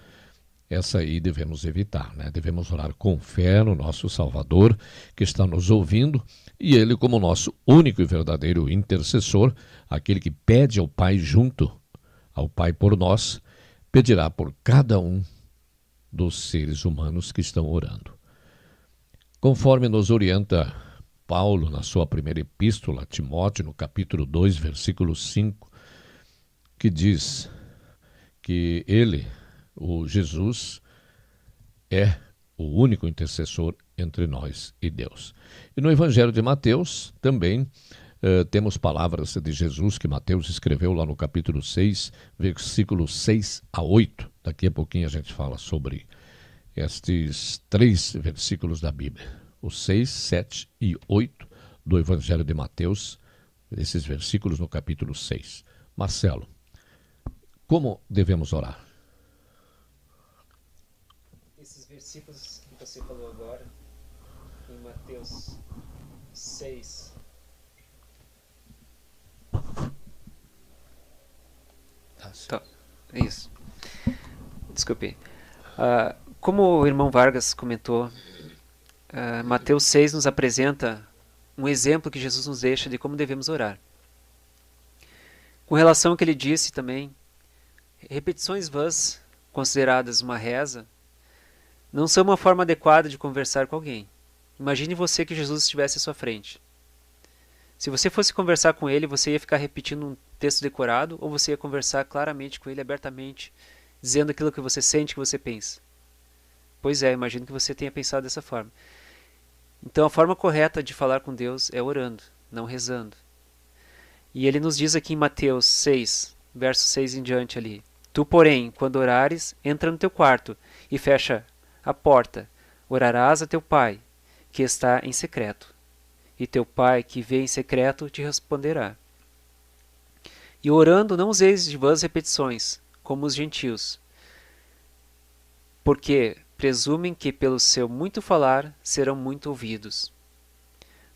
essa aí devemos evitar, Devemos orar com fé no nosso Salvador, que está nos ouvindo, e Ele, como nosso único e verdadeiro intercessor, aquele que pede ao Pai junto ao Pai por nós, pedirá por cada um dos seres humanos que estão orando. Conforme nos orienta Paulo na sua primeira epístola a Timóteo, no capítulo 2, versículo 5, que diz que ele, o Jesus, é o único intercessor entre nós e Deus. E no Evangelho de Mateus também temos palavras de Jesus que Mateus escreveu lá no capítulo 6, versículos 6 a 8. Daqui a pouquinho a gente fala sobre estes 3 versículos da Bíblia. Os 6, 7 e 8 do Evangelho de Mateus, esses versículos no capítulo 6. Marcelo, como devemos orar? Esses versículos que você falou agora, em Mateus 6, tá, isso. Desculpe. Como o irmão Vargas comentou, Mateus 6 nos apresenta um exemplo que Jesus nos deixa de como devemos orar. Com relação ao que ele disse também, repetições vãs, consideradas uma reza, não são uma forma adequada de conversar com alguém. Imagine você que Jesus estivesse à sua frente. Se você fosse conversar com ele, você ia ficar repetindo um texto decorado ou você ia conversar claramente com ele, abertamente, dizendo aquilo que você sente, que você pensa? Pois é, imagino que você tenha pensado dessa forma. Então a forma correta de falar com Deus é orando, não rezando. E ele nos diz aqui em Mateus 6, verso 6 em diante ali: Tu, porém, quando orares, entra no teu quarto e fecha a porta, orarás a teu pai, que está em secreto, e teu pai, que vê em secreto, te responderá. E orando não useis de vãs repetições, como os gentios, porque presumem que pelo seu muito falar serão muito ouvidos.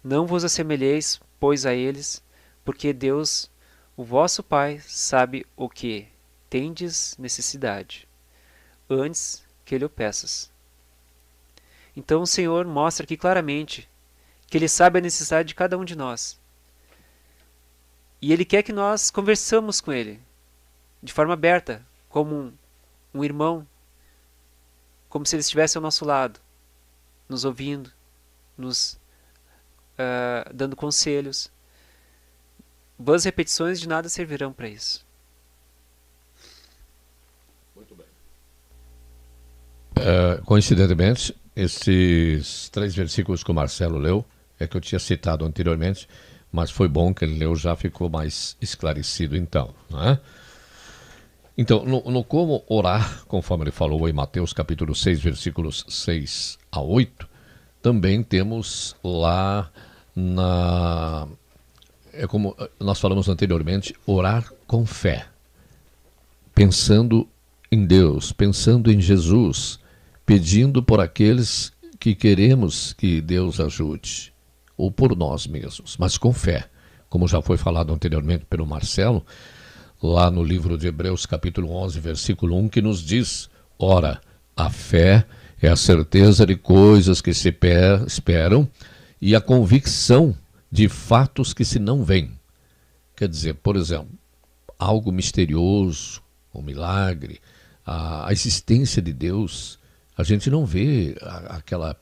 Não vos assemelheis, pois, a eles, porque Deus, o vosso Pai, sabe o que tendes necessidade, antes que lhe o peças. Então o Senhor mostra aqui claramente que Ele sabe a necessidade de cada um de nós. E Ele quer que nós conversamos com Ele, de forma aberta, como um irmão, como se Ele estivesse ao nosso lado, nos ouvindo, nos dando conselhos. Vãs repetições de nada servirão para isso. Muito bem. Coincidentemente, esses 3 versículos que o Marcelo leu, é que eu tinha citado anteriormente, mas foi bom que ele leu, já ficou mais esclarecido então, não é? Então, no como orar, conforme ele falou em Mateus capítulo 6, versículos 6 a 8, também temos lá é como nós falamos anteriormente, orar com fé, pensando em Deus, pensando em Jesus, pedindo por aqueles que queremos que Deus ajude, ou por nós mesmos, mas com fé, como já foi falado anteriormente pelo Marcelo, lá no livro de Hebreus capítulo 11, versículo 1, que nos diz: ora, a fé é a certeza de coisas que se esperam e a convicção de fatos que se não veem. Quer dizer, por exemplo, algo misterioso, um milagre, a existência de Deus, a gente não vê aquela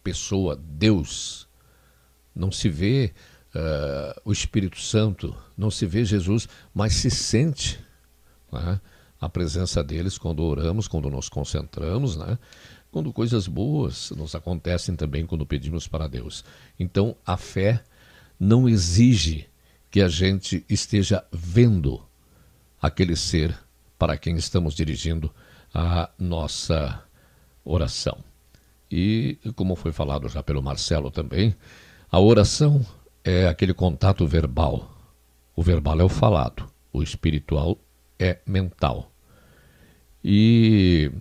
pessoa, Deus, não se vê o Espírito Santo, não se vê Jesus, mas se sente, né, a presença deles quando oramos, quando nos concentramos, né, quando coisas boas nos acontecem também quando pedimos para Deus. Então a fé não exige que a gente esteja vendo aquele ser para quem estamos dirigindo a nossa oração. E como foi falado já pelo Marcelo também, a oração é aquele contato verbal. O verbal é o falado, o espiritual é mental. E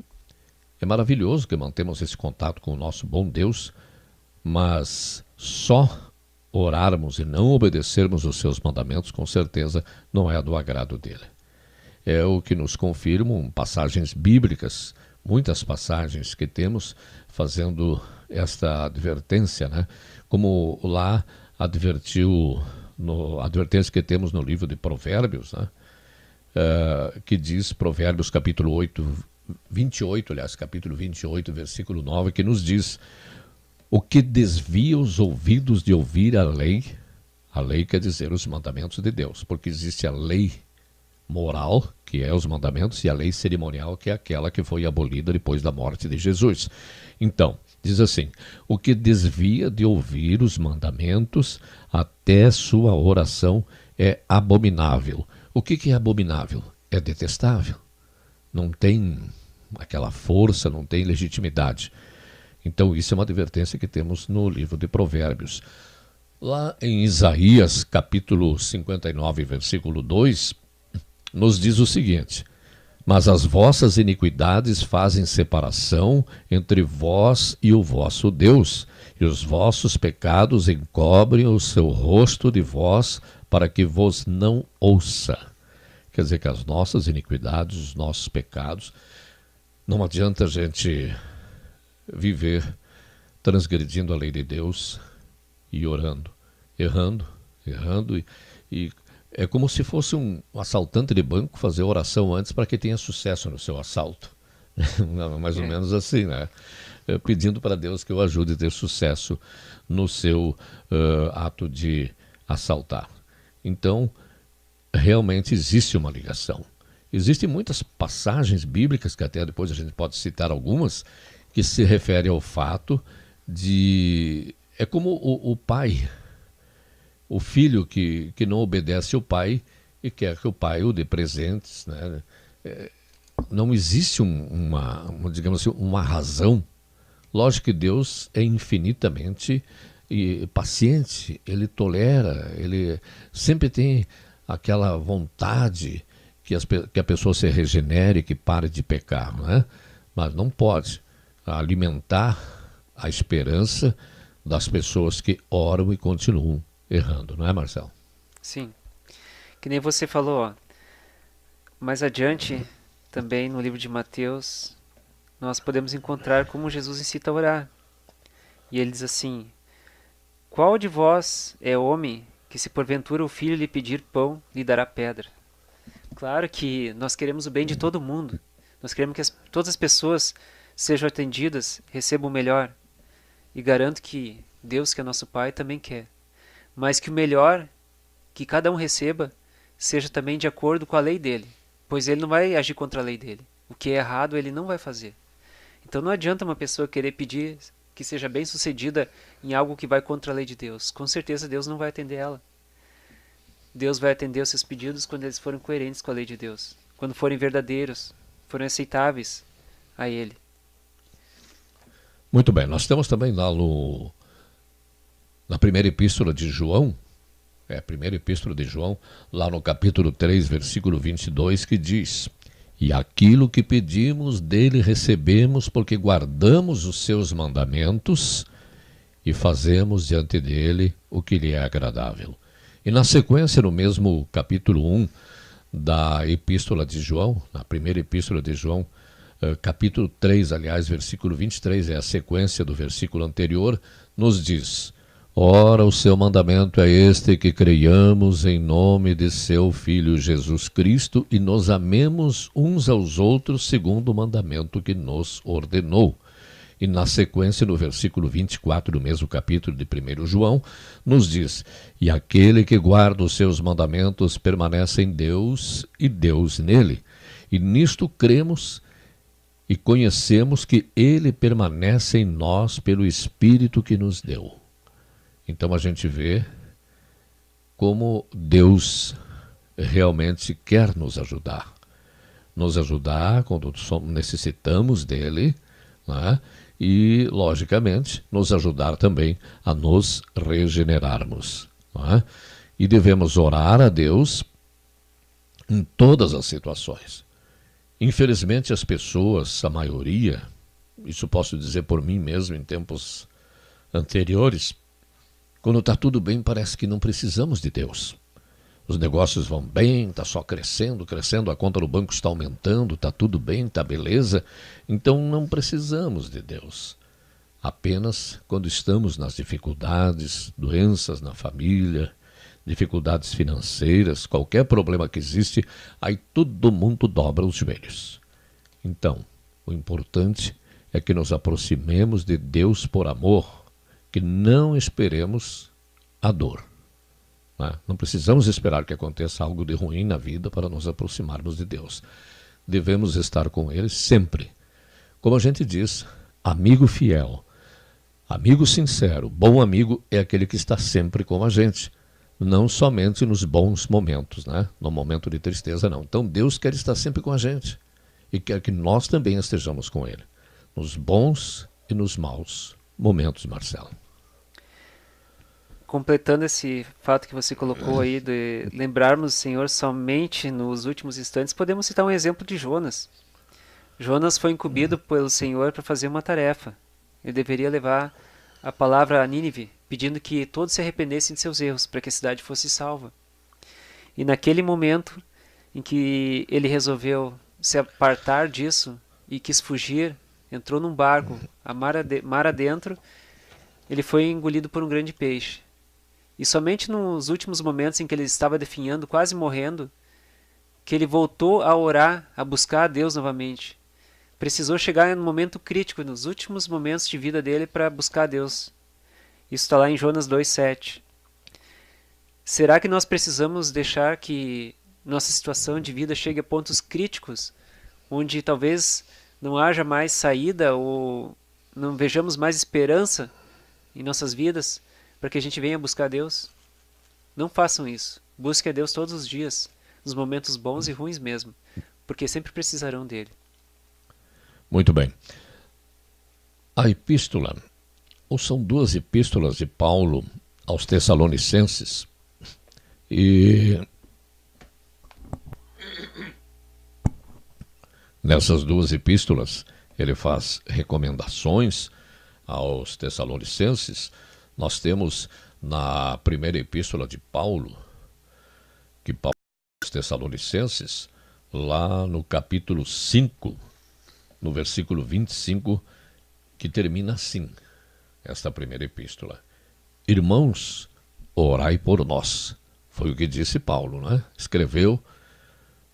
é maravilhoso que mantemos esse contato com o nosso bom Deus, mas só orarmos e não obedecermos os seus mandamentos, com certeza não é do agrado dele. É o que nos confirmam passagens bíblicas, muitas passagens que temos fazendo esta advertência, né? Como lá advertiu, a advertência que temos no livro de Provérbios, né? Que diz, Provérbios capítulo 28, capítulo 28, versículo 9, que nos diz: o que desvia os ouvidos de ouvir a lei quer dizer os mandamentos de Deus, porque existe a lei moral, que é os mandamentos, e a lei cerimonial, que é aquela que foi abolida depois da morte de Jesus. Então, diz assim: o que desvia de ouvir os mandamentos até sua oração é abominável. O que é abominável? É detestável. Não tem aquela força, não tem legitimidade. Então isso é uma advertência que temos no livro de Provérbios. Lá em Isaías, capítulo 59, versículo 2, nos diz o seguinte: mas as vossas iniquidades fazem separação entre vós e o vosso Deus, e os vossos pecados encobrem o seu rosto de vós, para que vos não ouça. Quer dizer que as nossas iniquidades, os nossos pecados, não adianta a gente viver transgredindo a lei de Deus e orando, errando, e é como se fosse um assaltante de banco fazer oração antes para que tenha sucesso no seu assalto. Mais ou menos assim, né? Pedindo para Deus que o ajude a ter sucesso no seu ato de assaltar. Então, realmente existe uma ligação. Existem muitas passagens bíblicas, que até depois a gente pode citar algumas, que se referem ao fato de... É como o pai, o filho que não obedece ao pai e quer que o pai o dê presentes, né? Não existe digamos assim, uma razão. Lógico que Deus é infinitamente paciente, ele tolera, ele sempre tem aquela vontade que a pessoa se regenere, que pare de pecar, né? Mas não pode alimentar a esperança das pessoas que oram e continuam errando, não é, Marcelo? Sim. Que nem você falou, ó. Mais adiante, também no livro de Mateus, nós podemos encontrar como Jesus incita a orar. E ele diz assim: qual de vós é homem que, se porventura o filho lhe pedir pão, lhe dará pedra? Claro que nós queremos o bem de todo mundo. Nós queremos que todas as pessoas sejam atendidas, recebam o melhor. E garanto que Deus, que é nosso Pai, também quer. Mas que o melhor que cada um receba seja também de acordo com a lei dele. Pois ele não vai agir contra a lei dele. O que é errado ele não vai fazer. Então não adianta uma pessoa querer pedir que seja bem sucedida em algo que vai contra a lei de Deus. Com certeza Deus não vai atender ela. Deus vai atender os seus pedidos quando eles forem coerentes com a lei de Deus, quando forem verdadeiros, forem aceitáveis a Ele. Muito bem, nós temos também lá na primeira epístola de João, primeira epístola de João, lá no capítulo 3, versículo 22, que diz: e aquilo que pedimos dele recebemos, porque guardamos os seus mandamentos e fazemos diante dele o que lhe é agradável. E na sequência, no mesmo capítulo 1 da epístola de João, na primeira epístola de João, capítulo 3, aliás, versículo 23, é a sequência do versículo anterior, nos diz: ora, o seu mandamento é este, que creiamos em nome de seu Filho Jesus Cristo e nos amemos uns aos outros segundo o mandamento que nos ordenou. E na sequência, no versículo 24 do mesmo capítulo de 1 João, nos diz: e aquele que guarda os seus mandamentos permanece em Deus e Deus nele. E nisto cremos e conhecemos que ele permanece em nós pelo Espírito que nos deu. Então a gente vê como Deus realmente quer nos ajudar. Nos ajudar quando necessitamos dele, né? E, logicamente, nos ajudar também a nos regenerarmos. Né? E devemos orar a Deus em todas as situações. Infelizmente, as pessoas, a maioria, isso posso dizer por mim mesmo em tempos anteriores, quando está tudo bem, parece que não precisamos de Deus. Os negócios vão bem, está só crescendo, a conta no banco está aumentando, está tudo bem, está beleza. Então não precisamos de Deus. Apenas quando estamos nas dificuldades, doenças na família, dificuldades financeiras, qualquer problema que existe, aí todo mundo dobra os joelhos. Então, o importante é que nos aproximemos de Deus por amor, que não esperemos a dor. Não precisamos esperar que aconteça algo de ruim na vida para nos aproximarmos de Deus. Devemos estar com Ele sempre. Como a gente diz, amigo fiel, amigo sincero, bom amigo é aquele que está sempre com a gente. Não somente nos bons momentos, no momento de tristeza não. Então Deus quer estar sempre com a gente e quer que nós também estejamos com Ele, nos bons e nos maus momentos, Marcelo. Completando esse fato que você colocou aí de lembrarmos o Senhor somente nos últimos instantes, podemos citar um exemplo de Jonas. Jonas foi incumbido pelo Senhor para fazer uma tarefa. Ele deveria levar a palavra a Nínive, pedindo que todos se arrependessem de seus erros, para que a cidade fosse salva. E naquele momento em que ele resolveu se apartar disso e quis fugir, entrou num barco, a mar adentro, ele foi engolido por um grande peixe. E somente nos últimos momentos em que ele estava definhando, quase morrendo, que ele voltou a orar, a buscar a Deus novamente. Precisou chegar no momento crítico, nos últimos momentos de vida dele, para buscar a Deus. Isso está lá em Jonas 2,7. Será que nós precisamos deixar que nossa situação de vida chegue a pontos críticos, onde talvez não haja mais saída ou não vejamos mais esperança em nossas vidas, para que a gente venha buscar a Deus? Não façam isso. Busque a Deus todos os dias, nos momentos bons e ruins mesmo, porque sempre precisarão dele. Muito bem. A epístola, ou são duas epístolas de Paulo aos Tessalonicenses, e nessas duas epístolas ele faz recomendações aos Tessalonicenses. Nós temos na primeira epístola de Paulo, que Paulo aos Tessalonicenses, lá no capítulo 5, no versículo 25, que termina assim, esta primeira epístola: irmãos, orai por nós. Foi o que disse Paulo, Escreveu: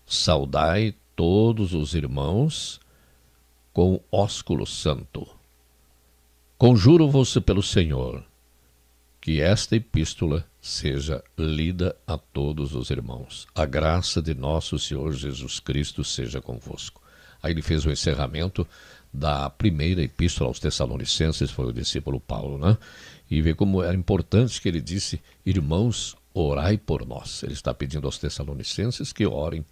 saudai todos os irmãos com ósculo santo. Conjuro-vos pelo Senhor, que esta epístola seja lida a todos os irmãos. A graça de nosso Senhor Jesus Cristo seja convosco. Aí ele fez o encerramento da primeira epístola aos Tessalonicenses, foi o discípulo Paulo, né? E vê como era importante que ele disse: irmãos, orai por nós. Ele está pedindo aos Tessalonicenses que orem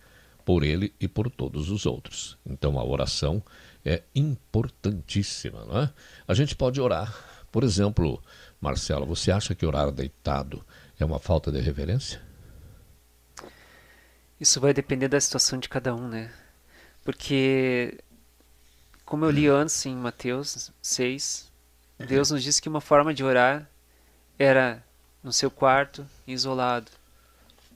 por ele e por todos os outros. Então a oração é importantíssima, não é? A gente pode orar. Por exemplo, Marcelo, você acha que orar deitado é uma falta de reverência? Isso vai depender da situação de cada um, né? Porque, como eu li antes em Mateus 6, Deus nos disse que uma forma de orar era no seu quarto, isolado.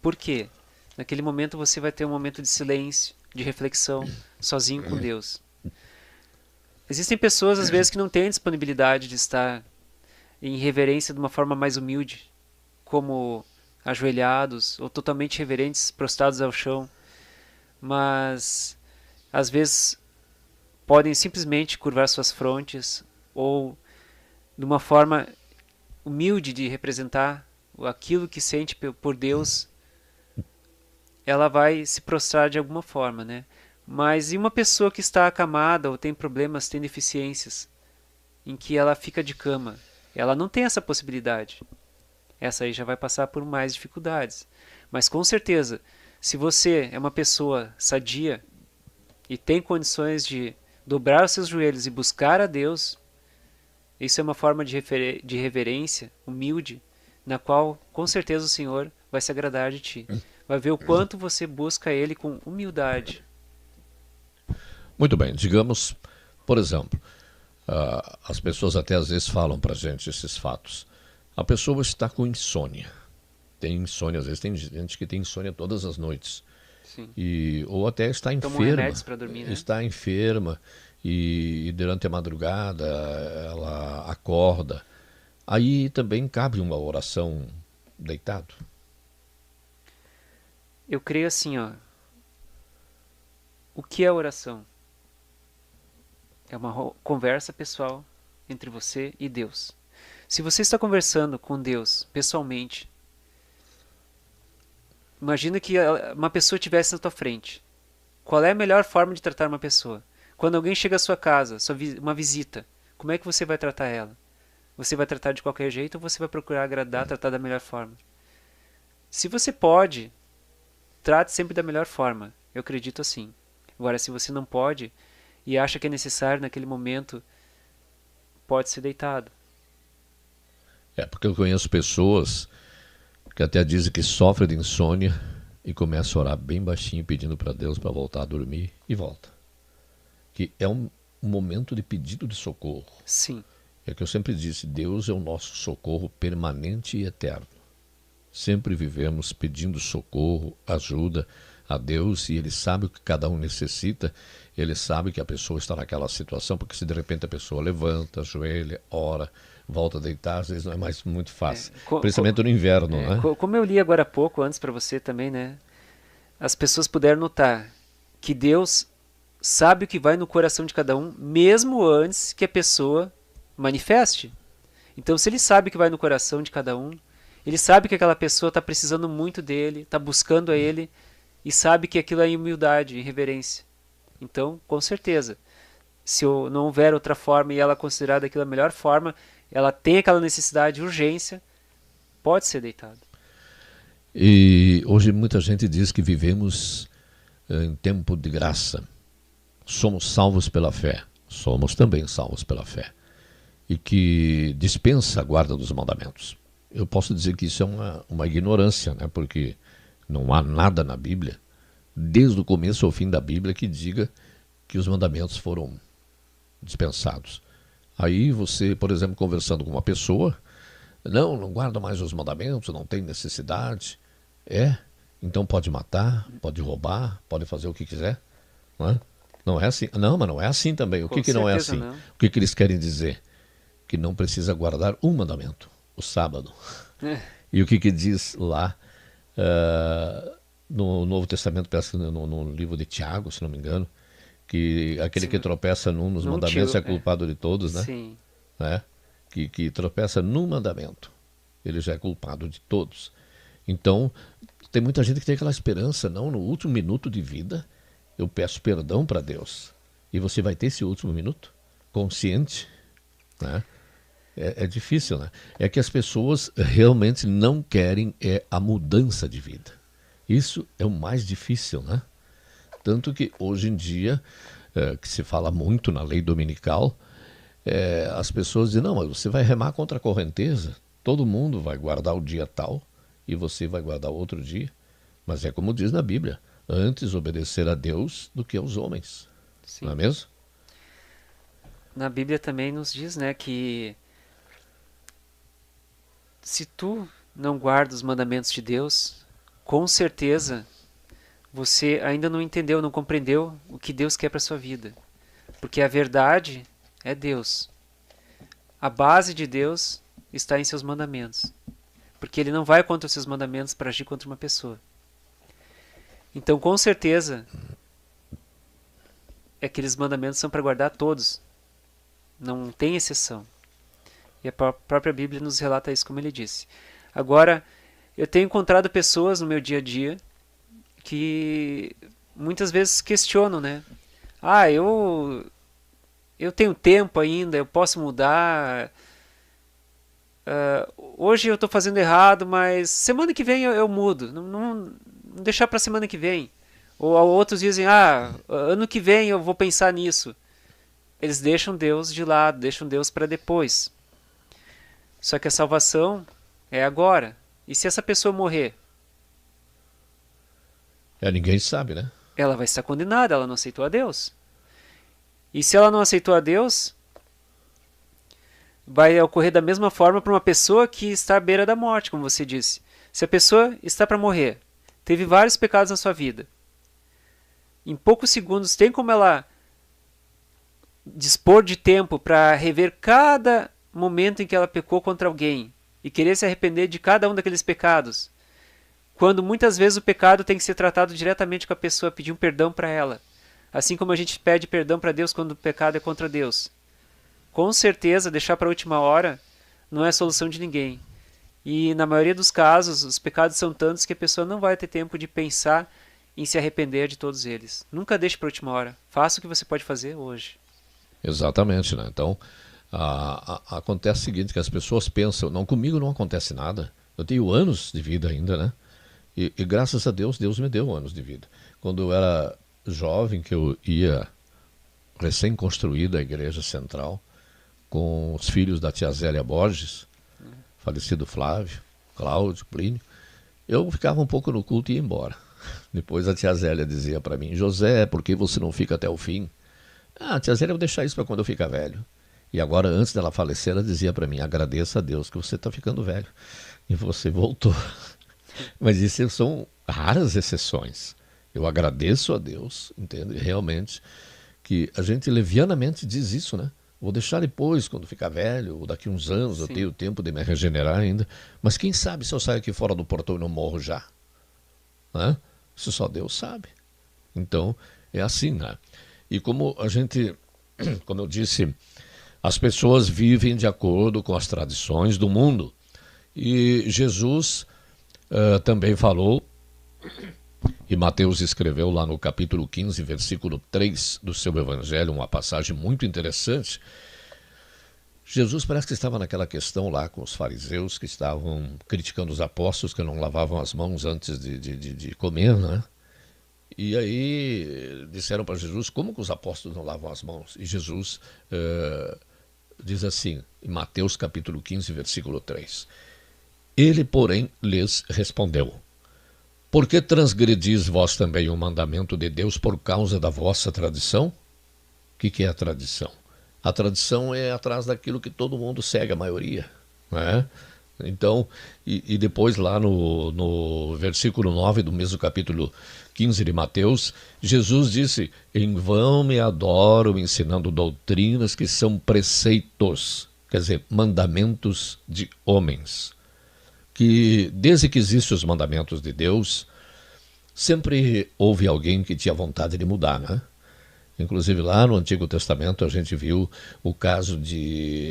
Por quê? Naquele momento você vai ter um momento de silêncio, de reflexão, sozinho com Deus. Existem pessoas, às vezes, que não têm disponibilidade de estar em reverência de uma forma mais humilde, como ajoelhados ou totalmente reverentes, prostrados ao chão, mas às vezes podem simplesmente curvar suas frontes ou de uma forma humilde de representar aquilo que sente por Deus, ela vai se prostrar de alguma forma, né? Mas e uma pessoa que está acamada ou tem problemas, tem deficiências, em que ela fica de cama? Ela não tem essa possibilidade. Essa aí já vai passar por mais dificuldades. Mas com certeza, se você é uma pessoa sadia e tem condições de dobrar os seus joelhos e buscar a Deus, isso é uma forma de reverência humilde, na qual com certeza o Senhor vai se agradar de ti. Vai ver o quanto você busca Ele com humildade. Muito bem, digamos, por exemplo, as pessoas até às vezes falam para a gente esses fatos. A pessoa está com insônia. Tem insônia, às vezes tem gente que tem insônia todas as noites. Sim. Ou até está Tomam enferma. remédios para dormir, né? Está enferma e durante a madrugada ela acorda. Aí também cabe uma oração deitado. Eu creio assim, ó. O que é oração? É uma conversa pessoal entre você e Deus. Se você está conversando com Deus pessoalmente, imagina que uma pessoa estivesse na tua frente. Qual é a melhor forma de tratar uma pessoa? Quando alguém chega à sua casa, uma visita, como é que você vai tratar ela? Você vai tratar de qualquer jeito ou você vai procurar agradar, tratar da melhor forma? Se você pode, trate sempre da melhor forma. Eu acredito assim. Agora, se você não pode e acha que é necessário naquele momento, pode ser deitado. Porque eu conheço pessoas que até dizem que sofrem de insônia e começam a orar bem baixinho pedindo para Deus para voltar a dormir e volta. Que é um momento de pedido de socorro. Sim. É que eu sempre disse, Deus é o nosso socorro permanente e eterno. Sempre vivemos pedindo socorro, ajuda a Deus, e Ele sabe o que cada um necessita. Ele sabe que a pessoa está naquela situação, porque se de repente a pessoa levanta, ajoelha, ora, volta a deitar, às vezes não é mais muito fácil. Principalmente no inverno, né? Como eu li agora há pouco, antes para você também, né? As pessoas puderam notar que Deus sabe o que vai no coração de cada um, mesmo antes que a pessoa manifeste. Então, se Ele sabe o que vai no coração de cada um, Ele sabe que aquela pessoa está precisando muito dele, está buscando a Ele, e sabe que aquilo é humildade e reverência. Então, com certeza, se não houver outra forma e ela considerar aquilo a melhor forma, ela tem aquela necessidade, urgência, pode ser deitado. E hoje muita gente diz que vivemos em tempo de graça. Somos salvos pela fé. Somos também salvos pela fé. E que dispensa a guarda dos mandamentos. Eu posso dizer que isso é uma ignorância, né? Porque não há nada na Bíblia, desde o começo ao fim da Bíblia, que diga que os mandamentos foram dispensados. Aí você, por exemplo, conversando com uma pessoa, não guarda mais os mandamentos, não tem necessidade. Então pode matar, pode roubar, pode fazer o que quiser. Não é, não é assim. Não, mas não é assim também. O que não é assim? Não. O que eles querem dizer? Que não precisa guardar um mandamento, o sábado. E o que diz lá no Novo Testamento, parece no livro de Tiago, se não me engano, que aquele que tropeça num dos mandamentos é culpado de todos, né? Sim. Né? Que tropeça num mandamento, ele já é culpado de todos. Então, tem muita gente que tem aquela esperança, não, no último minuto de vida, eu peço perdão para Deus. E você vai ter esse último minuto consciente, né? É difícil, né? É que as pessoas realmente não querem a mudança de vida. Isso é o mais difícil, né? Tanto que hoje em dia, que se fala muito na lei dominical, as pessoas dizem, não, mas você vai remar contra a correnteza, todo mundo vai guardar o dia tal e você vai guardar outro dia. Mas é como diz na Bíblia, antes obedecer a Deus do que aos homens. Sim. Não é mesmo? Na Bíblia também nos diz, né, que se tu não guarda os mandamentos de Deus, com certeza você ainda não entendeu, não compreendeu o que Deus quer para sua vida. Porque a verdade é Deus. A base de Deus está em seus mandamentos. Porque Ele não vai contra os seus mandamentos para agir contra uma pessoa. Então, com certeza, aqueles mandamentos são para guardar todos. Não tem exceção. E a própria Bíblia nos relata isso, como ele disse. Agora, eu tenho encontrado pessoas no meu dia a dia que muitas vezes questionam, né? Ah, eu tenho tempo ainda, eu posso mudar. Hoje eu estou fazendo errado, mas semana que vem eu mudo. Não deixar para semana que vem. Ou outros dizem, ano que vem eu vou pensar nisso. Eles deixam Deus de lado, deixam Deus para depois. Só que a salvação é agora. E se essa pessoa morrer? Ninguém sabe, né? Ela vai estar condenada, ela não aceitou a Deus. E se ela não aceitou a Deus, vai ocorrer da mesma forma para uma pessoa que está à beira da morte, como você disse. Se a pessoa está para morrer, teve vários pecados na sua vida, em poucos segundos tem como ela dispor de tempo para rever cada momento em que ela pecou contra alguém e querer se arrepender de cada um daqueles pecados, quando muitas vezes o pecado tem que ser tratado diretamente com a pessoa, pedir um perdão para ela, assim como a gente pede perdão para Deus quando o pecado é contra Deus. Com certeza, deixar para a última hora não é a solução de ninguém. E na maioria dos casos, os pecados são tantos que a pessoa não vai ter tempo de pensar em se arrepender de todos eles. Nunca deixe para a última hora. Faça o que você pode fazer hoje. Exatamente, né? Então, acontece o seguinte, que as pessoas pensam, não, comigo não acontece nada. Eu tenho anos de vida ainda, né? E graças a Deus, Deus me deu anos de vida. Quando eu era jovem, que eu ia recém-construída a igreja central, com os filhos da tia Zélia Borges, falecido Flávio, Cláudio, Plínio, eu ficava um pouco no culto e ia embora. Depois a tia Zélia dizia para mim, José, por que você não fica até o fim? Tia Zélia, eu vou deixar isso para quando eu ficar velho. E agora, antes dela falecer, ela dizia para mim, agradeça a Deus que você está ficando velho. E você voltou. Mas isso são raras exceções. Eu agradeço a Deus, entende? Realmente, que a gente levianamente diz isso, né? Vou deixar depois, quando ficar velho, ou daqui uns anos. Sim. Eu tenho tempo de me regenerar ainda. Mas quem sabe se eu saio aqui fora do portão e não morro já? Né? Isso só Deus sabe. Então, é assim, né? E como eu disse, as pessoas vivem de acordo com as tradições do mundo. E Jesus também falou, e Mateus escreveu lá no capítulo 15, versículo 3 do seu evangelho, uma passagem muito interessante. Jesus parece que estava naquela questão lá com os fariseus que estavam criticando os apóstolos que não lavavam as mãos antes de comer, né? E aí disseram para Jesus, como que os apóstolos não lavam as mãos? E Jesus diz assim, em Mateus capítulo 15, versículo 3. Ele, porém, lhes respondeu, por que transgredis vós também o mandamento de Deus por causa da vossa tradição? O que é a tradição? A tradição é atrás daquilo que todo mundo segue, a maioria, né? Então, e depois lá no versículo 9 do mesmo capítulo 15 de Mateus, Jesus disse, em vão me adoram ensinando doutrinas que são preceitos, quer dizer, mandamentos de homens. Que desde que existem os mandamentos de Deus, sempre houve alguém que tinha vontade de mudar, né? Inclusive lá no Antigo Testamento a gente viu o caso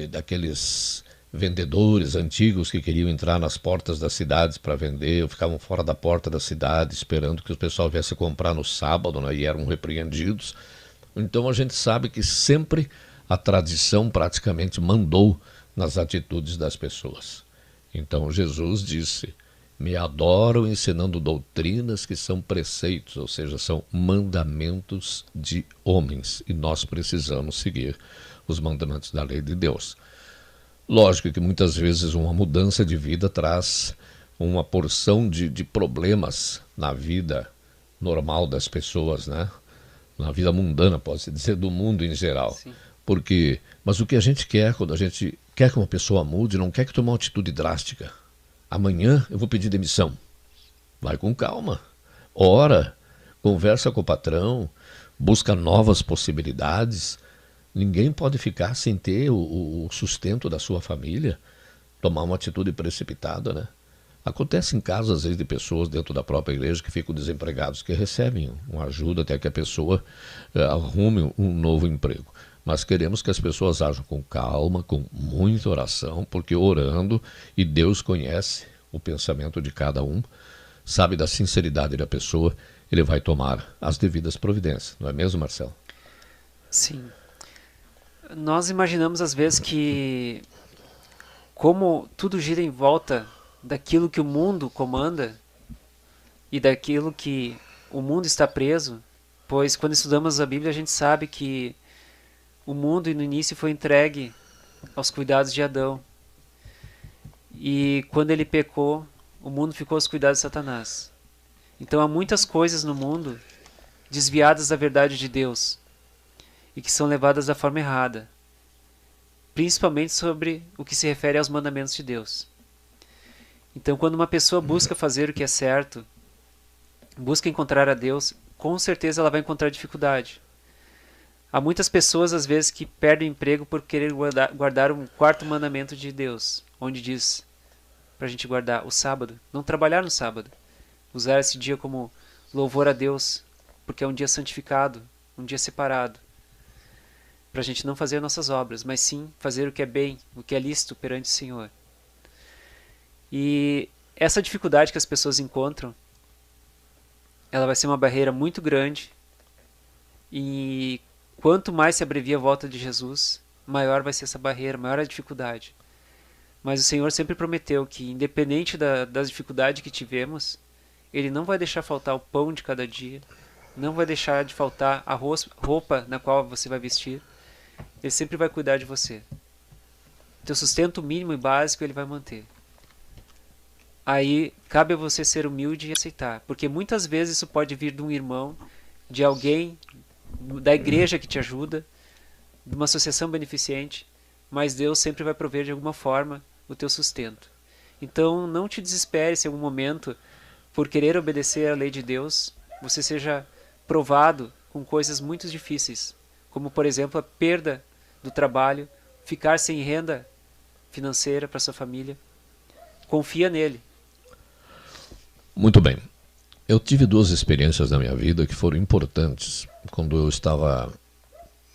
daqueles vendedores antigos que queriam entrar nas portas das cidades para vender, ou ficavam fora da porta da cidade esperando que o pessoal viesse comprar no sábado, né? E eram repreendidos. Então a gente sabe que sempre a tradição praticamente mandou nas atitudes das pessoas. Então Jesus disse: me adoram ensinando doutrinas que são preceitos, ou seja, são mandamentos de homens, e nós precisamos seguir os mandamentos da lei de Deus. Lógico que muitas vezes uma mudança de vida traz uma porção de problemas na vida normal das pessoas, né? Na vida mundana, pode-se dizer, do mundo em geral. Sim. Mas o que a gente quer, quando a gente quer que uma pessoa mude, não quer que tome uma atitude drástica. Amanhã eu vou pedir demissão. Vai com calma. Ora, conversa com o patrão, busca novas possibilidades. Ninguém pode ficar sem ter o sustento da sua família, tomar uma atitude precipitada, né? Acontece em casos, às vezes, de pessoas dentro da própria igreja que ficam desempregados, que recebem uma ajuda até que a pessoa arrume um novo emprego. Mas queremos que as pessoas ajam com calma, com muita oração, porque orando, e Deus conhece o pensamento de cada um, sabe da sinceridade da pessoa, ele vai tomar as devidas providências. Não é mesmo, Marcelo? Sim. Nós imaginamos às vezes que, como tudo gira em volta daquilo que o mundo comanda e daquilo que o mundo está preso, pois quando estudamos a Bíblia a gente sabe que o mundo no início foi entregue aos cuidados de Adão, e quando ele pecou, o mundo ficou aos cuidados de Satanás. Então há muitas coisas no mundo desviadas da verdade de Deus e que são levadas da forma errada, principalmente sobre o que se refere aos mandamentos de Deus. Então, quando uma pessoa busca fazer o que é certo, busca encontrar a Deus, com certeza ela vai encontrar dificuldade. Há muitas pessoas, às vezes, que perdem o emprego por querer guardar um quarto mandamento de Deus, onde diz para a gente guardar o sábado, não trabalhar no sábado, usar esse dia como louvor a Deus, porque é um dia santificado, um dia separado, para a gente não fazer nossas obras, mas sim fazer o que é bem, o que é lícito perante o Senhor. E essa dificuldade que as pessoas encontram, ela vai ser uma barreira muito grande, e quanto mais se abrevia a volta de Jesus, maior vai ser essa barreira, maior a dificuldade. Mas o Senhor sempre prometeu que, independente das dificuldades que tivemos, Ele não vai deixar faltar o pão de cada dia, não vai deixar de faltar a roupa na qual você vai vestir. Ele sempre vai cuidar de você. Teu sustento mínimo e básico Ele vai manter. Aí cabe a você ser humilde e aceitar, porque muitas vezes isso pode vir de um irmão, de alguém da igreja que te ajuda, de uma associação beneficente, mas Deus sempre vai prover de alguma forma o teu sustento. Então não te desespere se em algum momento, por querer obedecer à lei de Deus, você seja provado com coisas muito difíceis, como por exemplo a perda do trabalho, ficar sem renda financeira para sua família. Confia nele. Muito bem. Eu tive duas experiências na minha vida que foram importantes. Quando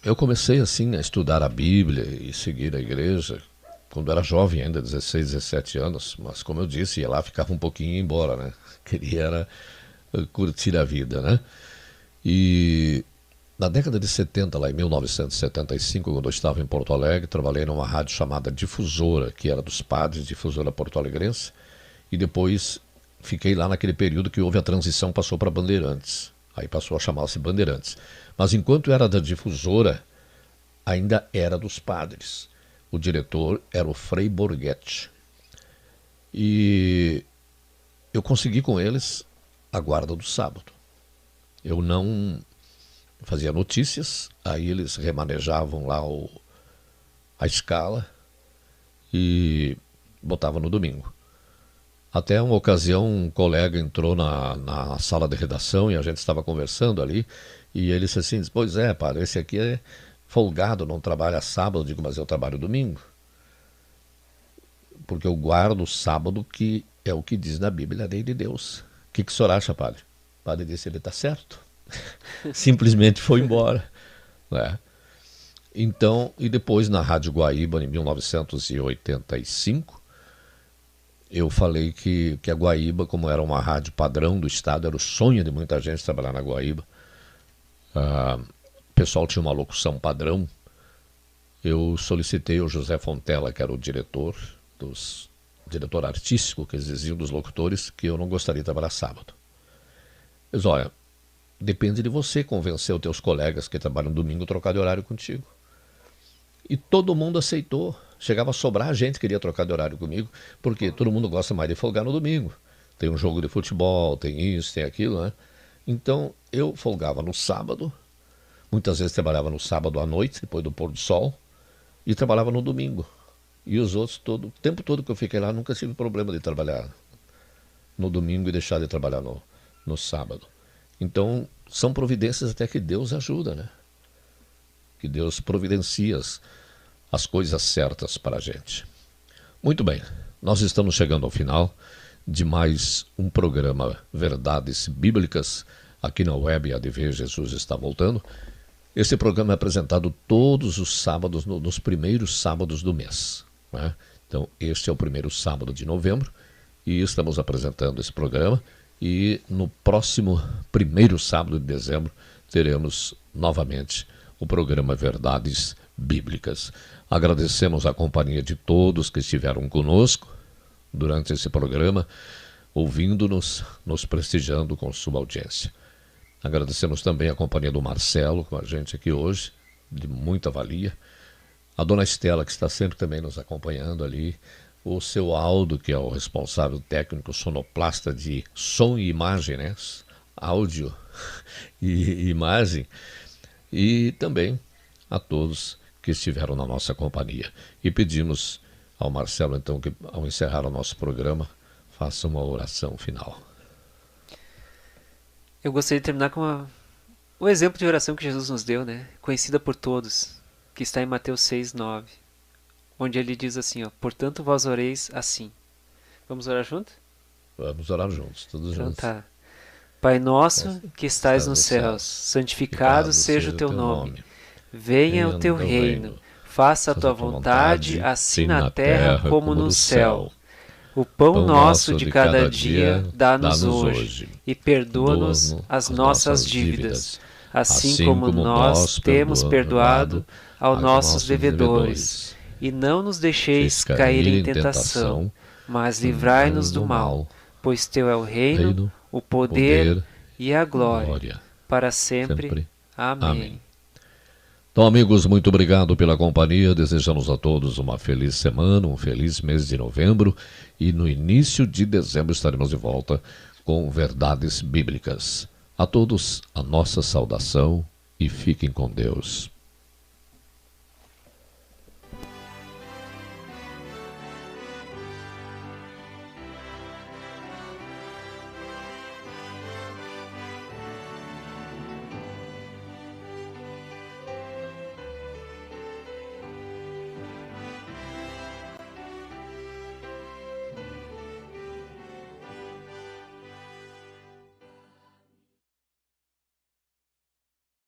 eu comecei assim a estudar a Bíblia e seguir a igreja, quando era jovem ainda, 16, 17 anos, mas como eu disse, ia lá, ficava um pouquinho e ia embora, né? Queria era curtir a vida, né? E na década de 70, lá em 1975, quando eu estava em Porto Alegre, trabalhei numa rádio chamada Difusora, que era dos padres, Difusora porto-alegrense, e depois fiquei lá naquele período que houve a transição, passou para Bandeirantes. Aí passou a chamar-se Bandeirantes. Mas enquanto era da Difusora, ainda era dos padres. O diretor era o Frei Borghetti. E eu consegui com eles a guarda do sábado. Eu não fazia notícias, aí eles remanejavam lá a escala e botavam no domingo. Até uma ocasião um colega entrou na sala de redação e a gente estava conversando ali, e ele disse assim, pois é, padre, esse aqui é folgado, não trabalha sábado. Eu digo, mas eu trabalho domingo. Porque eu guardo o sábado, que é o que diz na Bíblia, a lei de Deus. O que o senhor acha, padre? O padre disse, ele está certo. Simplesmente foi embora. Né? Então, e depois na Rádio Guaíba, em 1985, eu falei que a Guaíba, como era uma rádio padrão do estado, era o sonho de muita gente trabalhar na Guaíba, pessoal tinha uma locução padrão, eu solicitei ao José Fontela, que era o diretor artístico, que eles diziam dos locutores, que eu não gostaria de trabalhar sábado. Mas olha, depende de você convencer os teus colegas que trabalham domingo a trocar de horário contigo. E todo mundo aceitou. Chegava a sobrar gente que queria trocar de horário comigo, porque todo mundo gosta mais de folgar no domingo. Tem um jogo de futebol, tem isso, tem aquilo, né? Então eu folgava no sábado, muitas vezes trabalhava no sábado à noite, depois do pôr do sol, e trabalhava no domingo. E os outros, o tempo todo que eu fiquei lá, nunca tive problema de trabalhar no domingo e deixar de trabalhar no sábado. Então, são providências até que Deus ajuda, né? Que Deus providencia as coisas certas para a gente. Muito bem, nós estamos chegando ao final de mais um programa Verdades Bíblicas, aqui na web ADV Jesus está voltando. Esse programa é apresentado todos os sábados, nos primeiros sábados do mês, né? Então, este é o primeiro sábado de novembro e estamos apresentando esse programa. E no próximo primeiro sábado de dezembro teremos novamente o programa Verdades Bíblicas. Agradecemos a companhia de todos que estiveram conosco durante esse programa, ouvindo-nos, nos prestigiando com sua audiência. Agradecemos também a companhia do Marcelo com a gente aqui hoje, de muita valia. A dona Estela, que está sempre também nos acompanhando ali. O seu Aldo, que é o responsável técnico sonoplasta de som e imagem, né? Áudio e imagem. E também a todos que estiveram na nossa companhia. E pedimos ao Marcelo, então, que ao encerrar o nosso programa, faça uma oração final. Eu gostaria de terminar com o exemplo de oração que Jesus nos deu, né? Conhecida por todos, que está em Mateus 6:9, onde ele diz assim, ó: portanto vós oreis assim. Vamos orar junto? Vamos orar juntos, todos juntos. Tá. Pai nosso que estais nos céus, santificado seja o teu nome. Venha o teu reino. Faça a tua vontade, assim na terra como no céu. O pão nosso de cada dia dá-nos hoje, e perdoa-nos as nossas dívidas, assim como nós temos perdoado aos nossos devedores. E não nos deixeis cair em tentação, mas livrai-nos do mal, pois teu é o reino, o poder e a glória, para sempre. Amém. Então, amigos, muito obrigado pela companhia. Desejamos a todos uma feliz semana, um feliz mês de novembro. E no início de dezembro estaremos de volta com Verdades Bíblicas. A todos, a nossa saudação e fiquem com Deus.